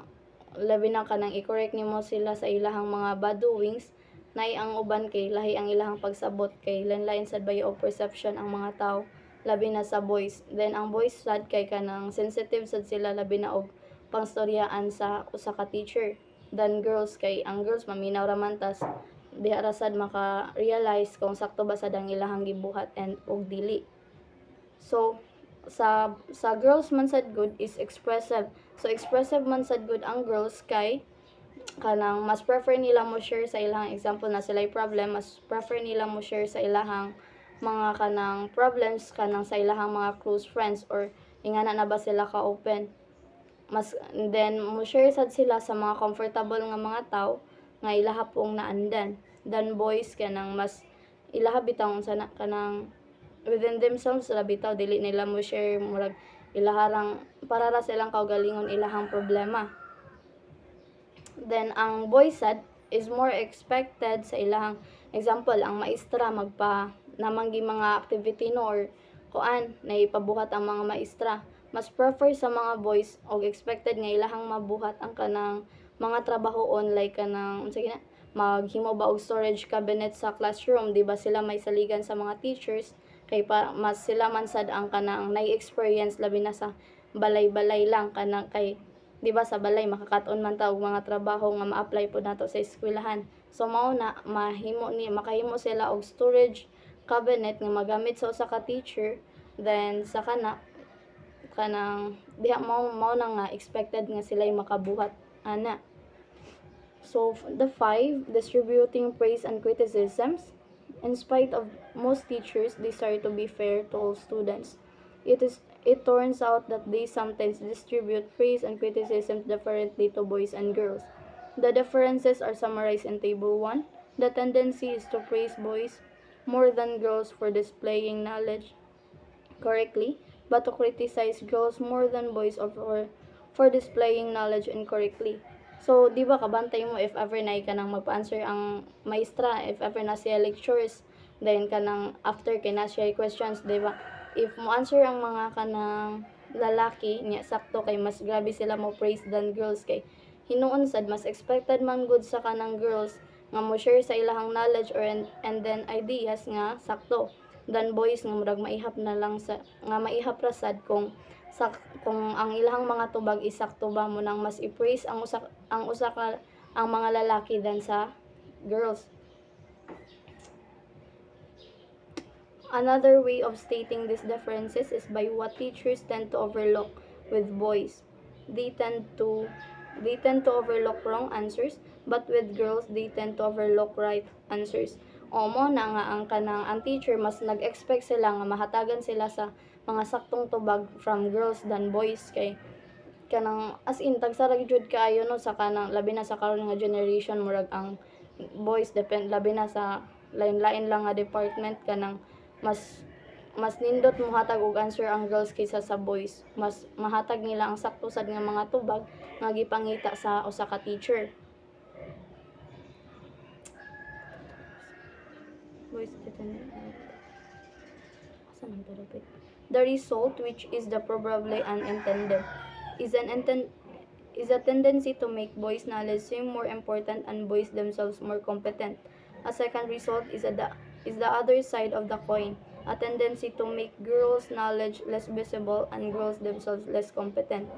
labi na kanang i-correct nimo sila sa ilahang mga bad doings, nay ang uban kay lahi ang ilahang pagsabot kay lain-lain sad bayo og perception ang mga tao labi na sa boys. Then ang boys sad kay kanang sensitive sad sila labi na og pangstoryaan sa usa ka teacher than girls kay ang girls maminaw ra man tas diha ra sad maka-realize kung sakto ba sad ang ilahang gibuhat and og dili. So sa girls man sad good is expressive. So expressive man sad good ang girls kay kanang mas prefer nila mo share sa ilahang example na sila'y problem, mas prefer nila mo share sa ilahang mga kanang problems kanang sa ilahang mga close friends or ingana na ba sila ka open. Mas then mo share sad sila sa mga comfortable nga mga tao nga ilaha pong naandan. Then boys kanang mas ilaha bitaw sa kanang within themselves sila bitaw dili nila mo share murag ilaharang para ra silang kaugalingon ilahang problema. Then ang boys sad is more expected sa ilahang example ang maestra namanggi mga activity no or kuan naipabuhat ang mga maestra. Mas prefer sa mga boys og expected nga ilahang mabuhat ang kanang mga trabahoon like kanang sige na maghimo ba og storage cabinet sa classroom, di ba sila may saligan sa mga teachers kay mas sila man sad ang kanang nay-experience labi na sa balay-balay lang kanang kay di ba sa balay makakaton man ta og mga trabaho nga ma-apply pud nato sa eskwelahan. So mao na makahimo sila og storage cabinet nga magamit sa usa ka teacher, then sa kanang diha mao na nga expected nga sila makabuhat ana. So the 5, distributing praise and criticisms. In spite of most teachers' desire to be fair to all students, it turns out that they sometimes distribute praise and criticism differently to boys and girls. The differences are summarized in Table 1. The tendency is to praise boys more than girls for displaying knowledge correctly, but to criticize girls more than boys for displaying knowledge incorrectly. So, di ba kabantay mo if ever na ka nang magpa-answer ang maestra, if ever na siya lectures, then kanang after kay na siya questions, di ba? If mo answer ang mga kanang lalaki, niya sakto kay mas grabe sila mo praise than girls kay hinuon sad mas expected man good sa kanang girls nga mo share sa ilahang knowledge and then ideas nga sakto than boys nga murag maihap na lang sa nga maihap ra sad kung ang ilahang mga tubag isakto ba mo nang mas i-praise ang mga lalaki than sa girls. Another way of stating these differences is by what teachers tend to overlook with boys. They tend to overlook wrong answers, but with girls they tend to overlook right answers. O mo na nga ang teacher mas nag-expect sila nga mahatagan sila sa mga saktong tubag from girls than boys kay kanang as in tagsarag jud kaayo no sa kanang labi na sa karon nga generation murag ang boys labi na sa lain-lain lang nga department kanang mas nindot mohatag og answer ang girls kaysa sa boys. Mas mahatag nila ang sakto sad nga mga tubag nga gipangita sa usa ka teacher. Boys the result, which is the probably unintended, is a tendency to make boys' knowledge seem more important and boys themselves more competent. A second result is the other side of the coin, a tendency to make girls' knowledge less visible and girls themselves less competent.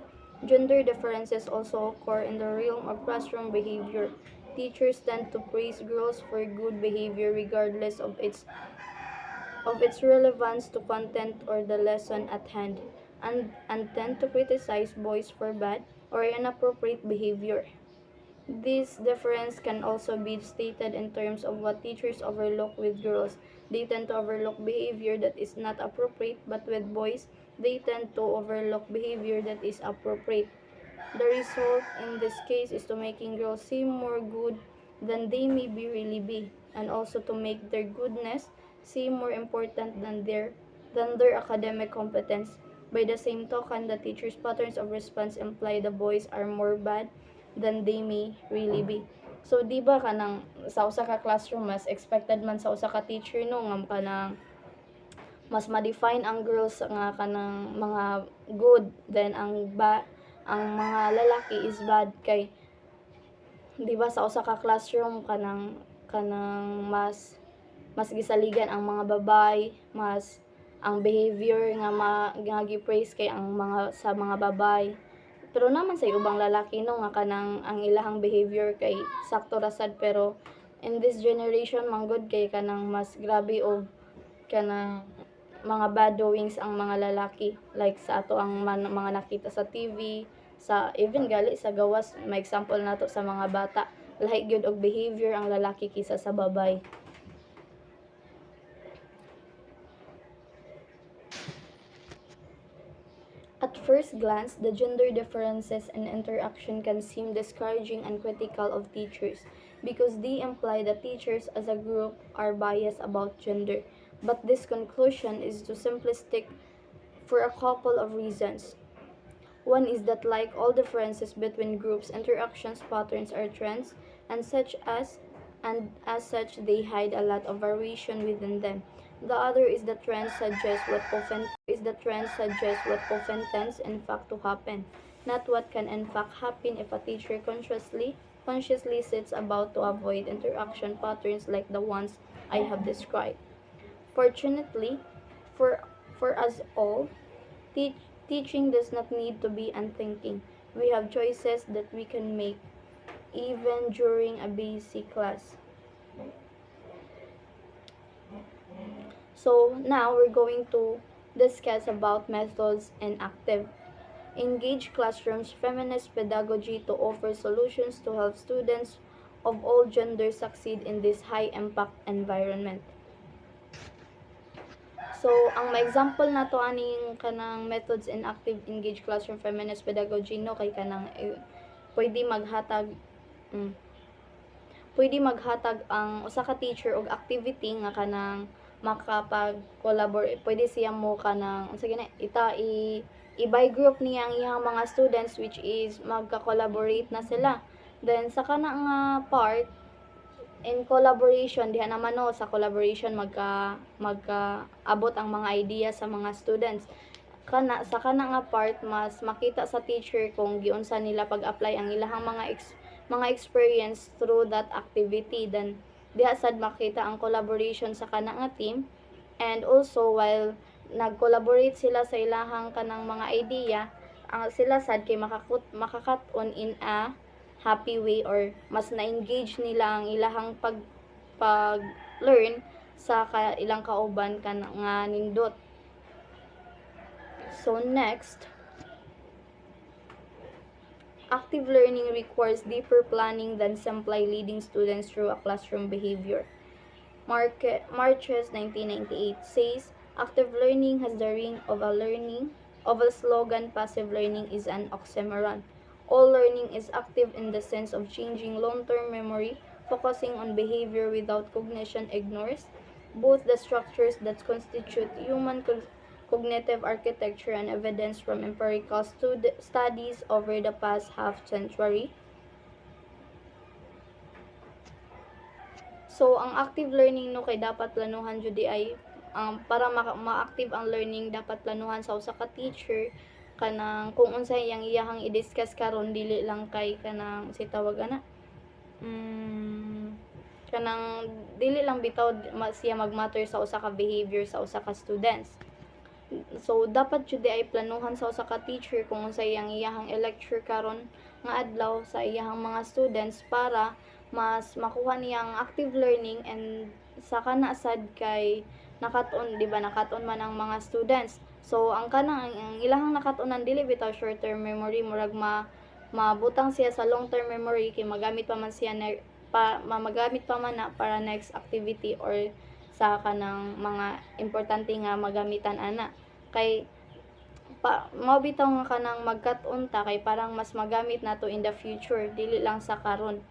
Gender differences also occur in the realm of classroom behavior. Teachers tend to praise girls for good behavior regardless of its relevance to content or the lesson at hand, and tend to criticize boys for bad or inappropriate behavior. This difference can also be stated in terms of what teachers overlook with girls. They tend to overlook behavior that is not appropriate, but with boys, they tend to overlook behavior that is appropriate. The result in this case is to making girls seem more good than they may really be, and also to make their goodness seem more important than their academic competence. By the same token, the teacher's patterns of response imply the boys are more bad than they may really be. So, di ba kanang sa usa ka classroom, mas expected man sa usa ka teacher no nga kanang mas ma-define ang girls nga kanang mga good, then ang mga lalaki is bad kay di ba sa usa ka classroom kanang mas gisaligan ang mga babay, mas ang behavior nga gi-praise kay ang mga babay. Pero naman sa ubang lalaki no nga kanang ang ilahang behavior kay sakto ra sad, pero in this generation manggod kay kanang mas grabe og kanang mga bad doings ang mga lalaki, like sa ato ang mga nakita sa TV, sa even gali sa gawas, may example nato sa mga bata, lahi gyud og behavior ang lalaki kaysa sa babay. At first glance, the gender differences in interaction can seem discouraging and critical of teachers because they imply that teachers as a group are biased about gender. But this conclusion is too simplistic for a couple of reasons. One is that like all differences between groups, interactions patterns are trends, and as such they hide a lot of variation within them. The other is the trend suggests what often tends in fact to happen, not what can in fact happen if a teacher consciously sets about to avoid interaction patterns like the ones I have described. Fortunately, for for us all, teaching does not need to be unthinking. We have choices that we can make even during a busy class. So now we're going to discuss about methods and active. Engage classrooms feminist pedagogy to offer solutions to help students of all genders succeed in this high impact environment. So, ang ma-example na to aning kanang methods in active engaged classroom feminist pedagogy no kay kanang pwede maghatag mm, pwede maghatag ang usa ka teacher og activity nga kanang makapag-collaborate. Pwede siya mo kanang unsa gina i-by group niya ang iyang mga students which is magka-collaborate na sila. Then sa kana nga part in collaboration diha naman no sa collaboration magka abot ang mga idea sa mga students sa kana nga part mas makita sa teacher kung giunsa nila pag-apply ang ilahang mga experience through that activity. Then diha sad makita ang collaboration sa kana nga team, and also while nag-collaborate sila sa ilahang kanang mga idea, ang sila sad kay makakat-on in a happy way or mas na-engage nila ang ilahang pag-learn sa ilang kauban nga nindot. So next, active learning requires deeper planning than simply leading students through a classroom behavior. Marches 1998 says, active learning has the ring of a slogan. Passive learning is an oxymoron. All learning is active in the sense of changing long-term memory. Focusing on behavior without cognition ignores both the structures that constitute human cognitive architecture and evidence from empirical studies over the past half-century. So, ang active learning no kay dapat planuhan jud ay para ma-active ang learning dapat planuhan sa usa ka teacher kanang kung unsa iyahang i-discuss karon dili lang kay kanang si tawag ana kanang dili lang bitaw siya magmatter sa usa ka behavior sa usa ka students. So dapat jud ay planuhan sa usa ka teacher kung unsa iyahang i-lecture karon nga adlaw sa iyahang mga students para mas makuha niyang active learning, and sa kana sad kay nakaton di ba nakaton man ang mga students. So ang ilahang nakatunan dili bitaw short term memory, murag mabutang siya sa long term memory kay magamit pa man siya magamit pa man na para next activity or sa kanang mga importante nga magamitan ana kay mao bitaw nga kanang magkat-on ta kay parang mas magamit nato in the future dili lang sa karon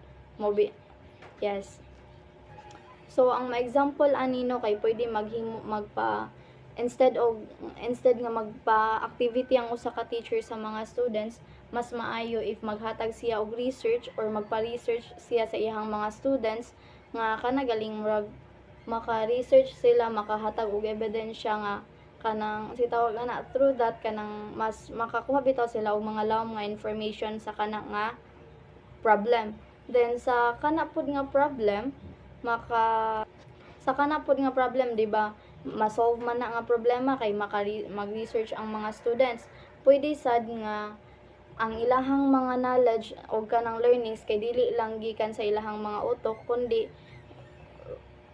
yes. So ang ma-example anino kay pwede instead nga magpa-activity ang usa ka teacher sa mga students, mas maayo if maghatag siya og research or magpa-research siya sa iyang mga students nga kanagaling murag maka-research sila, makahatag og ebidensya nga kanang si tawag ana through that kanang mas makakuha bitaw sila og mga lawom nga information sa kana nga problem. Then sa kana pod nga problem di ba ma-solve man na nga problema kay mag-research ang mga students. Pwede sad nga ang ilahang mga knowledge o kanang learnings kay dili lang gikan sa ilahang mga utok kundi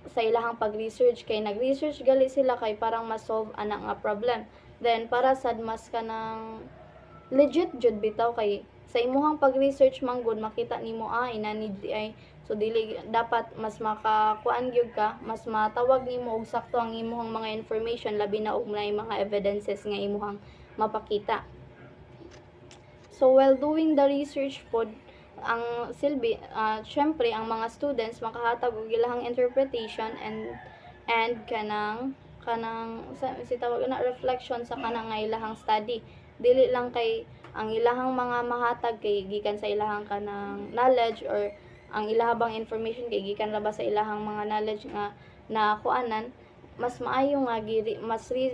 sa ilahang pag-research kay nag-research gali sila kay parang ma-solve ana nga problem. Then para sad mas kanang legit jud bitaw kay sa imuhang pag-research manggod makita nimo inanid ay so dili dapat mas makakuan gyud ka, mas matawag nimo og sakto ang imuhang mga information labi na og mga evidences nga imuhang mapakita. So while doing the research pod ang silbi syempre ang mga students makahatag og ilahang interpretation and kanang si tawag na reflection sa kanang nga ilahang study. Dili lang kay ang ilahang mga mahatag kay gikan sa ilahang kanang knowledge or ang ilahabang information kay gikan ra ba sa ilahang mga knowledge nga nakuanan, mas maayo nga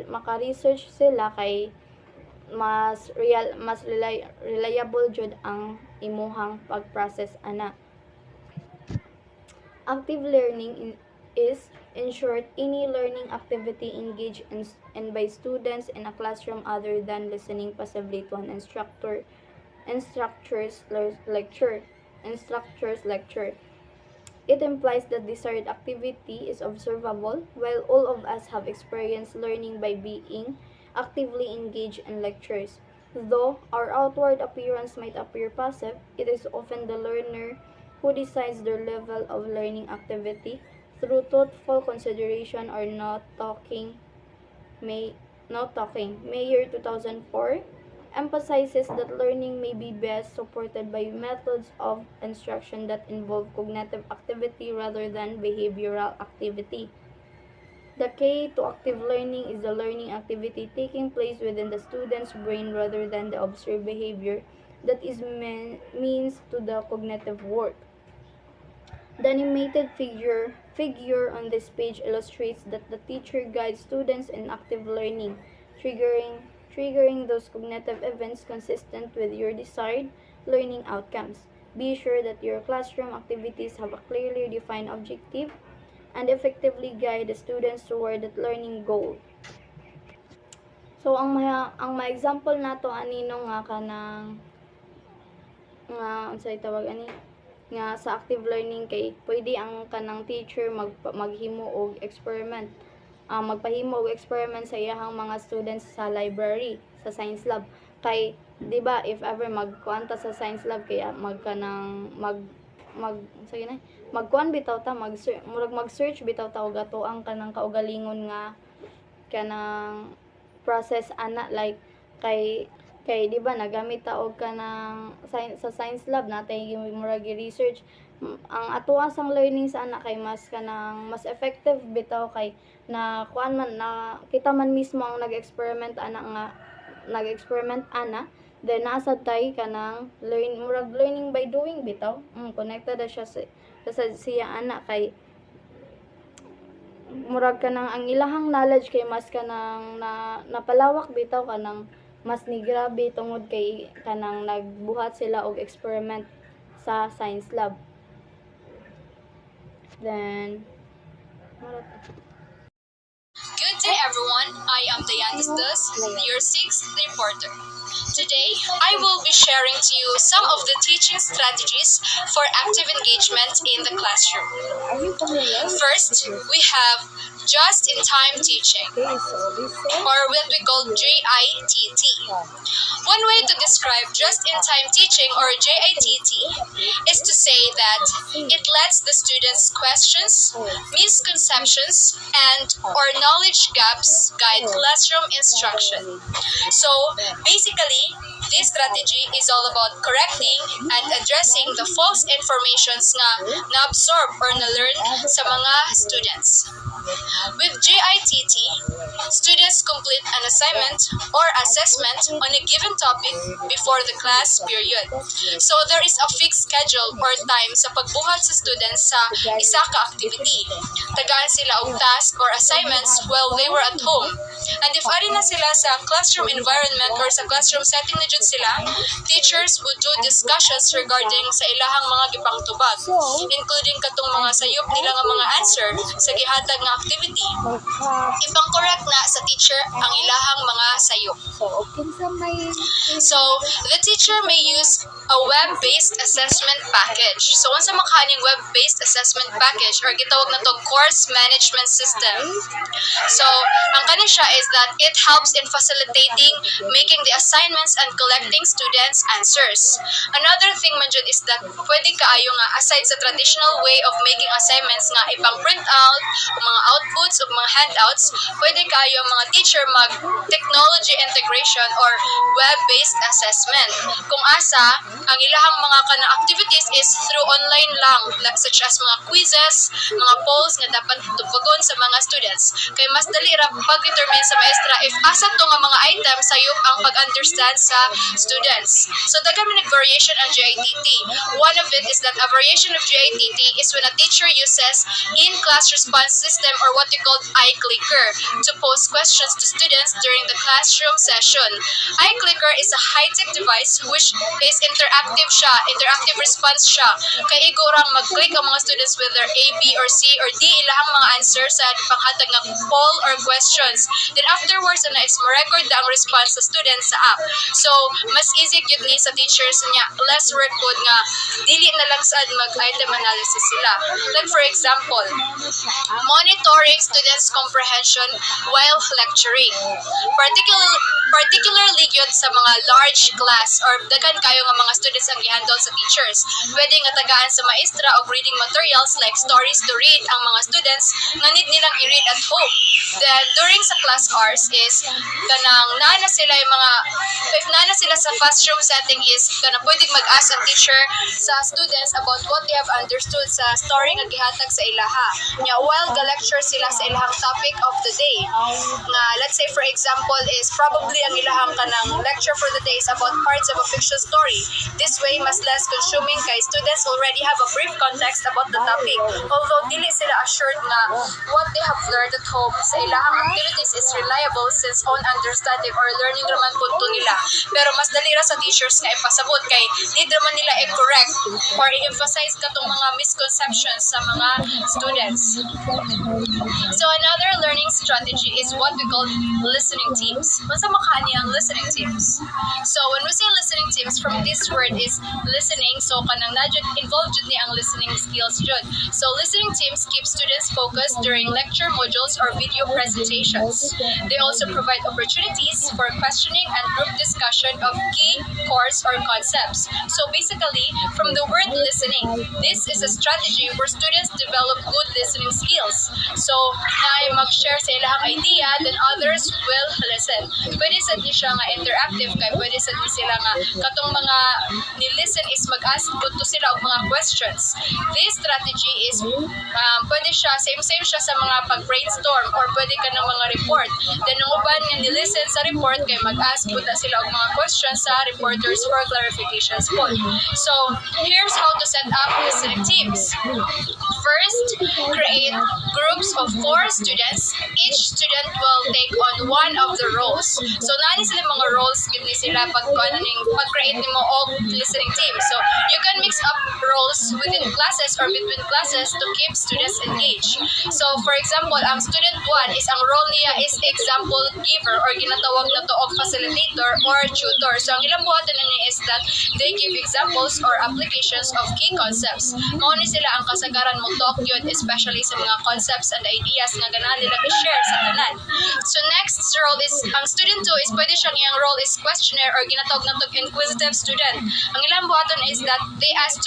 maka-research sila kay mas reliable jud ang imuhang pag-process ana. Active learning is, in short, any learning activity engaged in by students in a classroom other than listening passively to an instructor's lecture. It implies that desired activity is observable, while all of us have experienced learning by being actively engaged in lectures. Though our outward appearance might appear passive, it is often the learner who decides their level of learning activity through thoughtful consideration or not talking. Mayer 2004 emphasizes that learning may be best supported by methods of instruction that involve cognitive activity rather than behavioral activity. The key to active learning is the learning activity taking place within the student's brain rather than the observed behavior that is means to the cognitive work. The animated figure on this page illustrates that the teacher guides students in active learning, triggering those cognitive events consistent with your desired learning outcomes. Be sure that your classroom activities have a clearly defined objective and effectively guide the students toward that learning goal. So ang example nato anino nga kanang unsay tawag ani nga sa active learning kay pwede ang kanang teacher maghimo og experiment, magpahimo og experiment sa iyahang mga students sa library, sa science lab. Kay di ba if ever magkuanta sa science lab kaya magkuan bitaw ta mag-search bitaw ta og ato ang kanang kaugalingon nga kanang process ana, like kay di ba nagamit ta og kanang sa science lab natay murag research ang atoa sang learning sa ana kay mas effective bitaw kay na kuan man na kita man mismo ang nag-experiment ana then nasa tay kanang learning by doing bitaw. Connected na siya sa siya ana kay murag kanang ang ilahang knowledge kay mas kanang napalawak bitaw kanang mas ni grabe tungod kay kanang nagbuhat sila og experiment sa science lab. Then Good day everyone, I am Diane Destus, your 6th reporter. Today, I will be sharing to you some of the teaching strategies for active engagement in the classroom. First, we have just-in-time teaching, or what we call JITT. One way to describe just-in-time teaching, or JITT, is to say that it lets the students' questions, misconceptions, and/or knowledge gaps guide classroom instruction. So, basically, this strategy is all about correcting and addressing the false informations nga na-absorb or na-learn sa mga students. With JITT, students complete an assignment or assessment on a given topic before the class period. So there is a fixed schedule or time sa pagbuhat sa students sa isa ka activity. Tagaan sila og task or assignments while they were at home. And if ari na sila sa classroom environment or sa classroom setting na jud sila, teachers would do discussions regarding sa ilahang mga gipangtubag, including katong mga sayop nila nga mga answer sa gihatag nga activity. Ipang-correct na sa teacher ang ilahang mga sayop. So, the teacher may use a web-based assessment package. So, unsa makaning web-based assessment package or gitawag na to course management system. So, ang kanin siya is that it helps in facilitating making the assignments and collecting students' answers. Another thing man dyan is that pwede kaayo nga aside sa traditional way of making assignments nga ipang print out o mga outputs o mga handouts, pwede kaayo ang mga teacher mag technology integration or web-based assessment. Kung asa, ang ilahang mga kanang activities is through online lang, such as mga quizzes, mga polls nga dapat tubagon sa mga students. Kay mas dali ra pag-determine sa maestra if asa to nga mga item sayop ang pag-understand understand sa students. So daghan man variation ang GITT. One of it is that a variation of GITT is when a teacher uses in-class response system or what we call iClicker to pose questions to students during the classroom session. iClicker is a high-tech device which is interactive siya, interactive response siya. Kay igorang mag-click ang mga students whether A, B, or C or D ilahang mga answer sa panghatag nga poll or questions. Then afterwards, is ma-record na ang response sa students sa app. So, mas easy gyud ni sa teachers niya, less workload nga dili na lang sad mag-item analysis sila. Like for example, monitoring students' comprehension while lecturing. Particularly gyud sa mga large class or daghan kayo nga mga students ang i-handle sa teachers. Pwede nga tagaan sa maestra og reading materials like stories to read ang mga students nga need nilang i-read at home. Then during sa class hours is kanang nana sila yung mga if nana sila sa fast room setting is kanang pwedeng mag-ask ang teacher sa students about what they have understood sa story nga gihatag sa ilaha. Nya while ga-lecture sila sa ilahang topic of the day. Nga let's say for example is probably ang ilahang kanang lecture for the day is about parts of a fiction story. This way mas less consuming kay students already have a brief context about the topic. Although dili sila assured nga what they have learned at home sa ilahang activities is reliable since own understanding or learning raman punto nila. Pero mas dali ra sa teachers nga ipasabot kay need raman nila i-correct or i-emphasize katong mga misconceptions sa mga students. So another learning strategy is what we call listening teams. Unsa makani ang listening teams? So when we say listening teams, from this word is listening, so kanang najud involved jud ni ang listening skills jud. So listening teams keep students focused during lecture modules or video presentations. They also provide opportunities for questioning and group discussion of key course or concepts. So basically, from the word listening, this is a strategy where students develop good listening skills. So, na mag-share sa ilahang idea, then others will listen. Pwede sa di siya nga interactive kay pwede sa di sila nga katong mga ni-listen is mag-ask to sila og mga questions. This strategy is pwede siya same siya sa mga pag-brainstorm or pwede ka ng mga report. Then ang uban nga ni-listen sa report kay mag-ask pud sila og mga questions sa reporters for clarifications po. So, here's how to set up listening teams. First, create groups of 4 students. Each student will take on one of the roles. So, nani sila mga roles give ni sila pag-create nimo og listening team. So, you can mix up roles within classes or between classes to keep students engaged. So, for example, ang student 1 is ang role niya is example giver or ginatawag na to og facilitator or tutor. So, ang ilang buhatan niya is that they give examples or applications of key concepts. Mao ni sila ang kasagaran mo talk yun, especially sa mga concepts and ideas nga ganahan nila i-share sa tanan. So next role is, ang student 2 is pwede siyang iyang role is questionnaire or ginatawag na to inquisitive student. Ang ilang buhaton is that they ask 2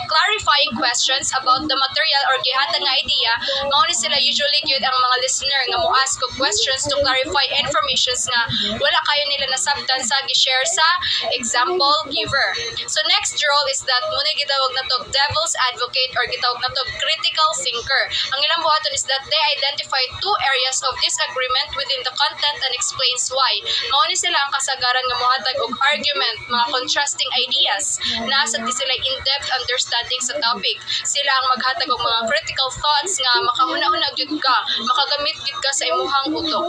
clarifying questions about the material or gihatag nga idea. Mao ni sila usually gyud ang mga listener nga mo ask og questions to clarify informations nga wala kayo nila nasabtan sa gi-share sa example giver. So next role is that muna gitawag na to devil's advocate or gitawag na to critical thinker. Ang ilang buhaton is that they identify 2 areas of disagreement within the content and explains why. Mao ni sila ang kasagaran nga mohatag og argument, mga contrasting ideas. Nasa di sila in-depth understanding sa topic. Sila ang maghatag og mga critical thoughts nga makahuna-una gyud ka, makagamit gyud ka sa imuhang utok.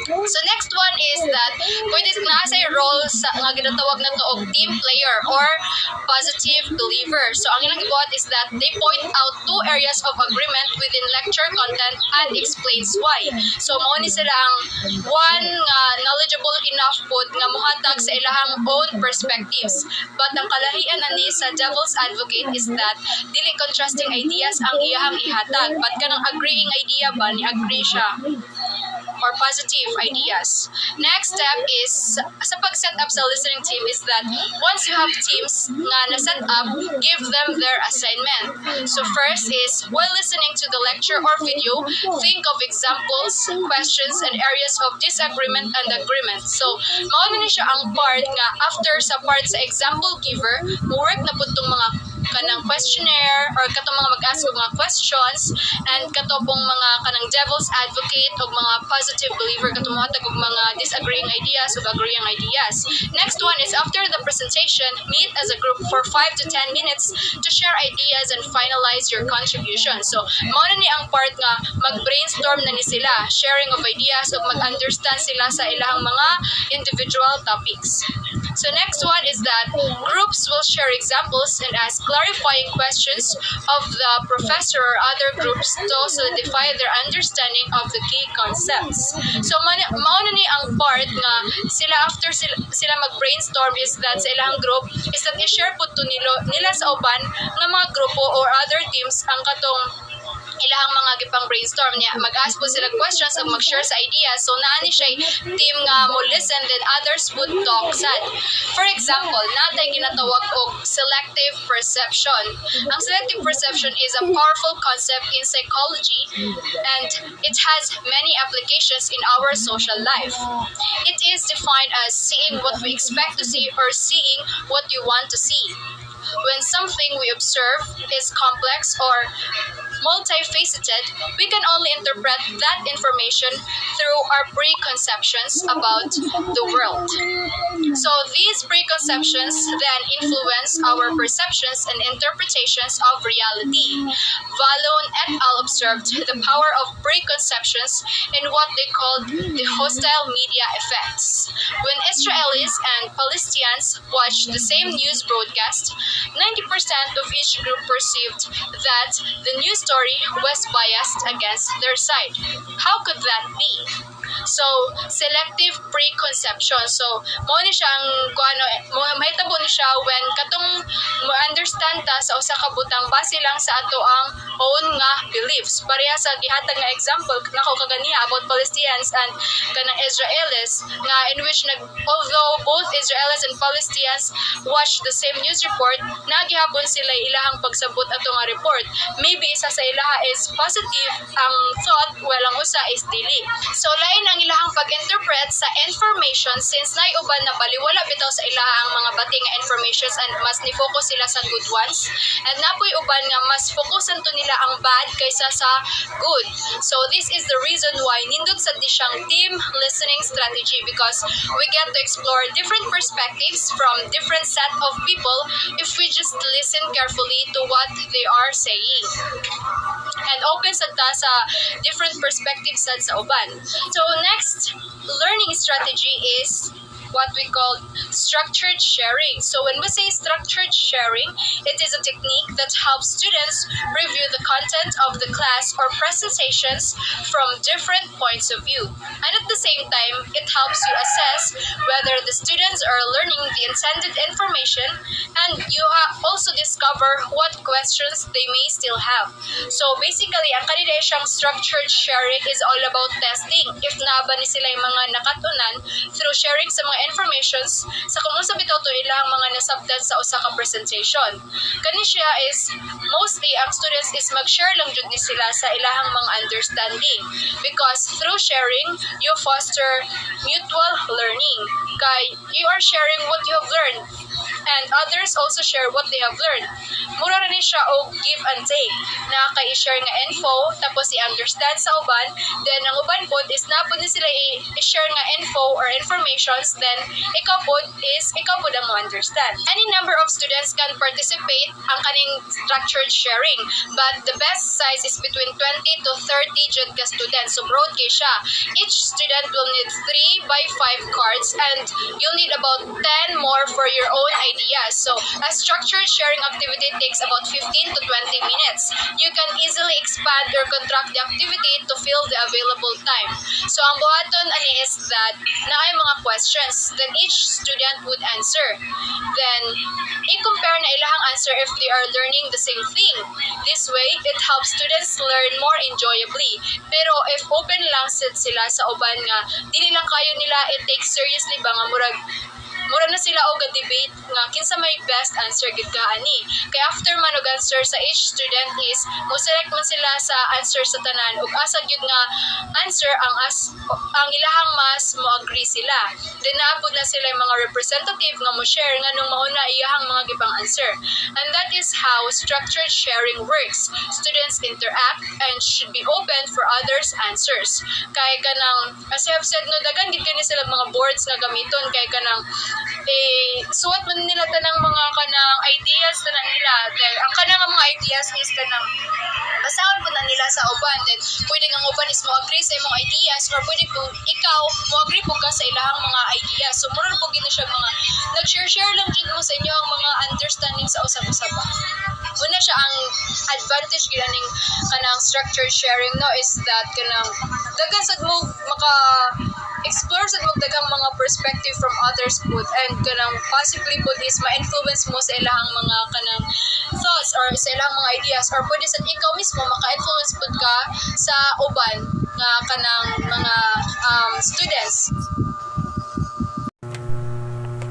So next one is that pwede na sa role sa nga ginatawag na to og team player or positive believer. So ang ilang gibuhat is that they point out 2 areas of agreement within lecture content and explains why. So mao ni sila ang one nga knowledgeable enough pod nga mohatag sa ilahang own perspectives. But ang kalahian ani sa devil's advocate is that dili contrasting ideas ang iyahang ihatag, but kanang agreeing idea ba ni agree siya or positive ideas. Next step is sa pag-set up sa listening team is that once you have teams nga na-set up, give them their assignment. So first is, while listening to the lecture or video, think of examples, questions, and areas of disagreement and agreement. So, mao na siya ang part nga after sa part sa example giver, mo-work na po itong mga kanang questionnaire or katong mga mag-ask og mga questions, and katong mga kanang devil's advocate o mga positive believer katong mga tag og mga disagreeing ideas o agreeing ideas. Next one is after the presentation, meet as a group for 5 to 10 minutes to share ideas and finalize your contribution. So, mao na ni ang part nga mag-brainstorm na ni sila, sharing of ideas o mag-understand sila sa ilahang mga individual topics. So next one is that groups will share examples and ask clarifying questions of the professor or other groups to solidify their understanding of the key concepts. So mao na ni ang part nga sila after sila mag-brainstorm is that sa ilang group is that i-share po to nila sa uban nga mga grupo or other teams ang katong ilahang mga gipang brainstorm niya. Mag-ask po sila questions ug mag-share sa ideas. So naani siya team nga mo listen then others would talk sad. For example, natay ginatawag og selective perception. Ang selective perception is a powerful concept in psychology and it has many applications in our social life. It is defined as seeing what we expect to see or seeing what you want to see. When something we observe is complex or multifaceted, we can only interpret that information through our preconceptions about the world. So these preconceptions then influence our perceptions and interpretations of reality. Vallone et al. Observed the power of preconceptions in what they called the hostile media effects. When Israelis and Palestinians watched the same news broadcast, 90% of each group perceived that the news story was biased against their side. How could that be? So, selective preconception. So, mo ni siyang mahitabo ni siya when katong ma-understand ta sa usa ka butang base lang sa ato ang own nga beliefs. Pareha sa gihatag nga example nako kaganiya about Palestinians and kanang Israelis nga in which although both Israelis and Palestinians watch the same news report, nagihapon sila ilahang pagsabot ato nga report. Maybe isa sa ilaha is positive ang thought, walang usa is dili. So lain ang ilahang pag-interpret sa information since naiuban na baliwala bitaw sa ilaha ang mga bati nga informations and mas ni-focus sila sa good ones. And napoy uban nga mas fokusan to nila ang bad kaysa sa good. So this is the reason why nindot sa di siyang team listening strategy because we get to explore different perspectives from different set of people if we just listen carefully to what they are saying. And open sa ta sa different perspectives sa uban. So next learning strategy is what we call structured sharing. So when we say structured sharing, it is a technique that helps students review the content of the class or presentations from different points of view. And at the same time, it helps you assess whether the students are learning the intended information, and you also discover what questions they may still have. So basically, ang kanila siyang structured sharing is all about testing. If naba ni sila yung mga nakatunan through sharing sa mga informations sa kung unsa bitaw to ilang mga nasabtan sa usa ka presentation. Kani siya is mostly ang students is mag-share lang jud ni sila sa ilahang mga understanding because through sharing you foster mutual learning kay you are sharing what you have learned and others also share what they have learned. Mura rin siya og give and take. Nakaka-i-share nga info, tapos i-understand sa uban, then ang uban pod is napod ni sila i-share nga info or informations, then ikaw pod ang mo-understand. Any number of students can participate ang kaning structured sharing, but the best size is between 20 to 30 jud ka students. So broad kay siya. Each student will need 3 by 5 cards and you'll need about 10 more for your own ideas. So a structured sharing activity takes about 15 to 20 minutes. You can easily expand or contract the activity to fill the available time. So ang buhaton ani is that naay mga questions that each student would answer. Then i-compare na ilahang answer if they are learning the same thing. This way, it helps students learn more enjoyably. Pero if open lang sila sa uban nga dili lang kayo nila i-take seriously ba nga murag mura na sila og debate nga kinsa may best answer gid ka ani. Kay after man og answer sa each student is mo select man sila sa answer sa tanan ug asa gyud nga answer ang ilahang mas mo agree sila. Then naapod na sila yung mga representative nga mo share nga nung mauna iyahang mga gibang answer. And that is how structured sharing works. Students interact and should be open for others' answers. Kay kanang, as I have said, no, dagan gid kani sila mga boards nga gamiton kay kanang suwat man nila tanang mga kanang ideas tanang nila. Then, ang kanang mga ideas is kanang basahon po na nila sa uban. Then pwede ang uban is mo agree sa imong ideas or pwede po ikaw mo agree po ka sa ilahang mga ideas. So mura po gina siya mga nag-share lang dyan mo sa inyo ang mga understanding sa usab-usaba. Una siya ang advantage ginaning kanang structured sharing no is that kanang dagan sad mo maka explore sa dagang mga perspective from others put and kanang possibly put is ma-influence mo sa ilahang mga kanang thoughts or sa ilahang mga ideas or pwede sa ikaw mismo maka-influence put ka sa uban nga kanang mga students.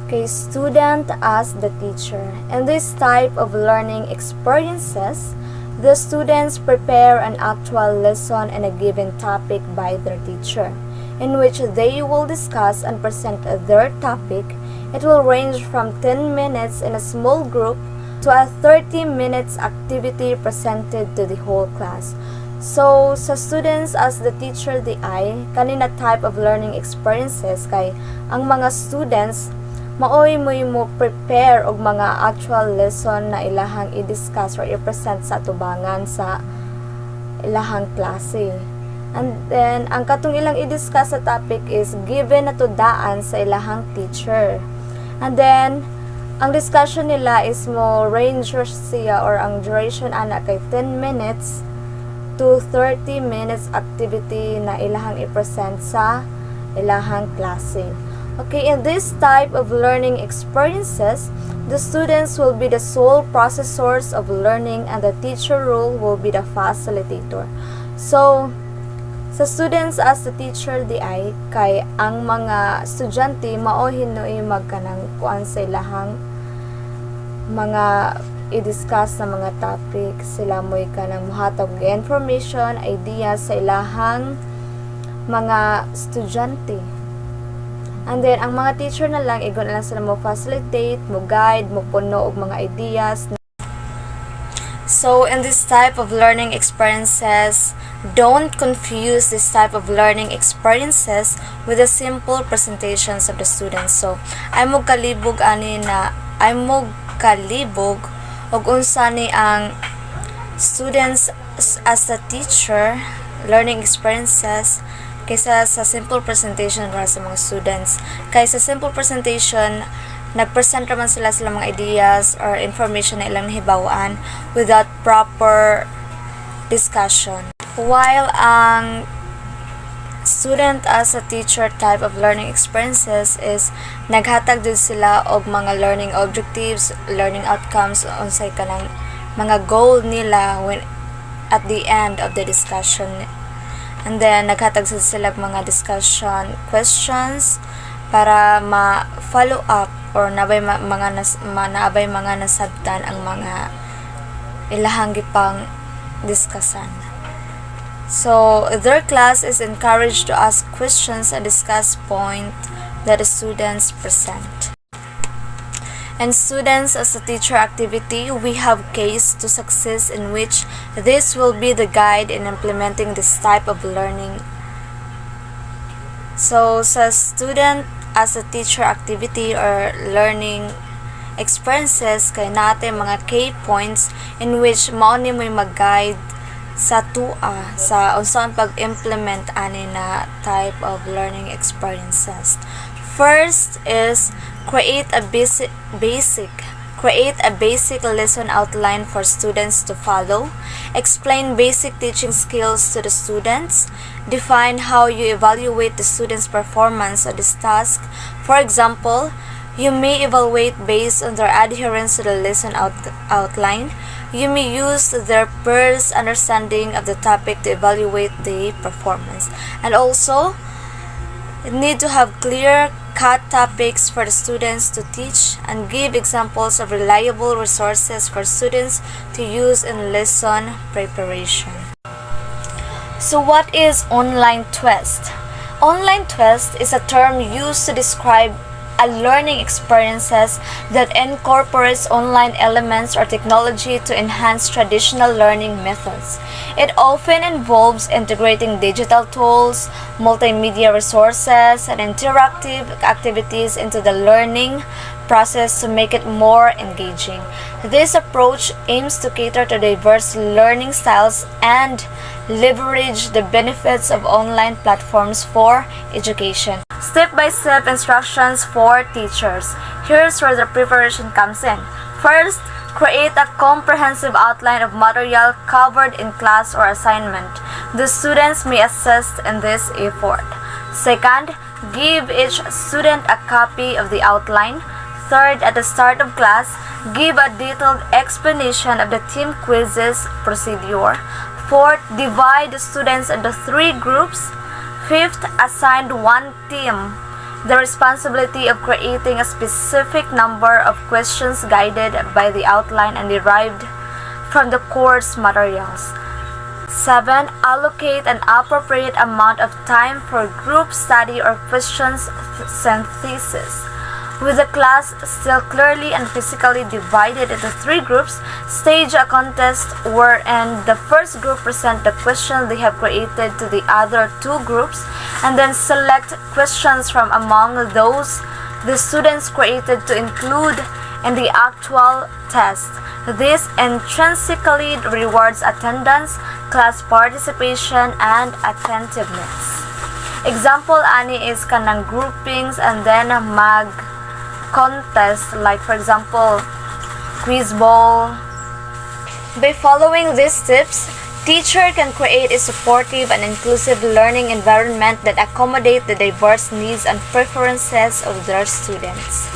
Okay, student as the teacher. In this type of learning experiences, the students prepare an actual lesson and a given topic by their teacher, in which they will discuss and present their topic. It will range from 10 minutes in a small group to a 30 minutes activity presented to the whole class. So, sa students as the teacher di ay, kanina type of learning experiences kay ang mga students maoy mo prepare og mga actual lesson na ilahang i-discuss or i-present sa tubangan sa ilahang klase. And then, ang katong ilang i-discuss sa topic is given na to daan sa ilahang teacher. And then, ang discussion nila is mo range siya or ang duration ana kay 10 minutes to 30 minutes activity na ilahang i-present sa ilahang klase. Okay, in this type of learning experiences, the students will be the sole processors of learning and the teacher role will be the facilitator. So, sa students as the teacher di ay, kay ang mga estudyante mao hinoy magkanang kuan sa ilahang mga i-discuss sa mga topic. Sila mo'y kanang muhatag information, ideas sa ilahang mga estudyante. And then, ang mga teacher na lang, igon na lang sila mo facilitate, mo guide, mo puno og mga ideas. So, in this type of learning experiences, don't confuse this type of learning experiences with the simple presentations of the students. So, ay mo kalibog og unsa ni ang students as a teacher, learning experiences, kaysa sa simple presentation para sa mga students. Kaysa simple presentation, nag-present naman sila mga ideas or information na ilang nahibawaan without proper discussion. While ang student as a teacher type of learning experiences is naghatag din sila og mga learning objectives, learning outcomes, unsay kanang mga goal nila when at the end of the discussion. And then, naghatag sila mga discussion questions para ma-follow up or naabay mga nasabtan ang mga ilahang gipang discussan. So, their class is encouraged to ask questions and discuss points that the students present. And students as a teacher activity, we have case to success in which this will be the guide in implementing this type of learning. So, sa student as a teacher activity or learning experiences, kay natin mga key points in which mao ni mo'y mag-guide sa tua sa unsaon pag-implement ani na type of learning experiences. First is create a basic lesson outline for students to follow. Explain basic teaching skills to the students. Define how you evaluate the students' performance on this task. For example, you may evaluate based on their adherence to the lesson outline. You may use their first understanding of the topic to evaluate the performance. And also, you need to have clear cut topics for the students to teach, and give examples of reliable resources for students to use in lesson preparation. So what is online test? Online test is a term used to describe a learning experiences that incorporates online elements or technology to enhance traditional learning methods. It often involves integrating digital tools, multimedia resources, and interactive activities into the learning process to make it more engaging. This approach aims to cater to diverse learning styles and leverage the benefits of online platforms for education. Step-by-step instructions for teachers. Here's where the preparation comes in. First, create a comprehensive outline of material covered in class or assignment. The students may assist in this effort. Second, give each student a copy of the outline. Third, at the start of class, give a detailed explanation of the team quizzes procedure. Fourth, divide the students into 3 groups. Fifth, assign one team the responsibility of creating a specific number of questions guided by the outline and derived from the course materials. 7. Allocate an appropriate amount of time for group study or questions synthesis. With the class still clearly and physically divided into 3 groups, stage a contest wherein the first group present the question they have created to the other 2 groups, and then select questions from among those the students created to include in the actual test. This intrinsically rewards attendance, class participation, and attentiveness. Example ani is kanang groupings and then contest, like for example quiz bowl. By following these tips, teacher can create a supportive and inclusive learning environment that accommodate the diverse needs and preferences of their students.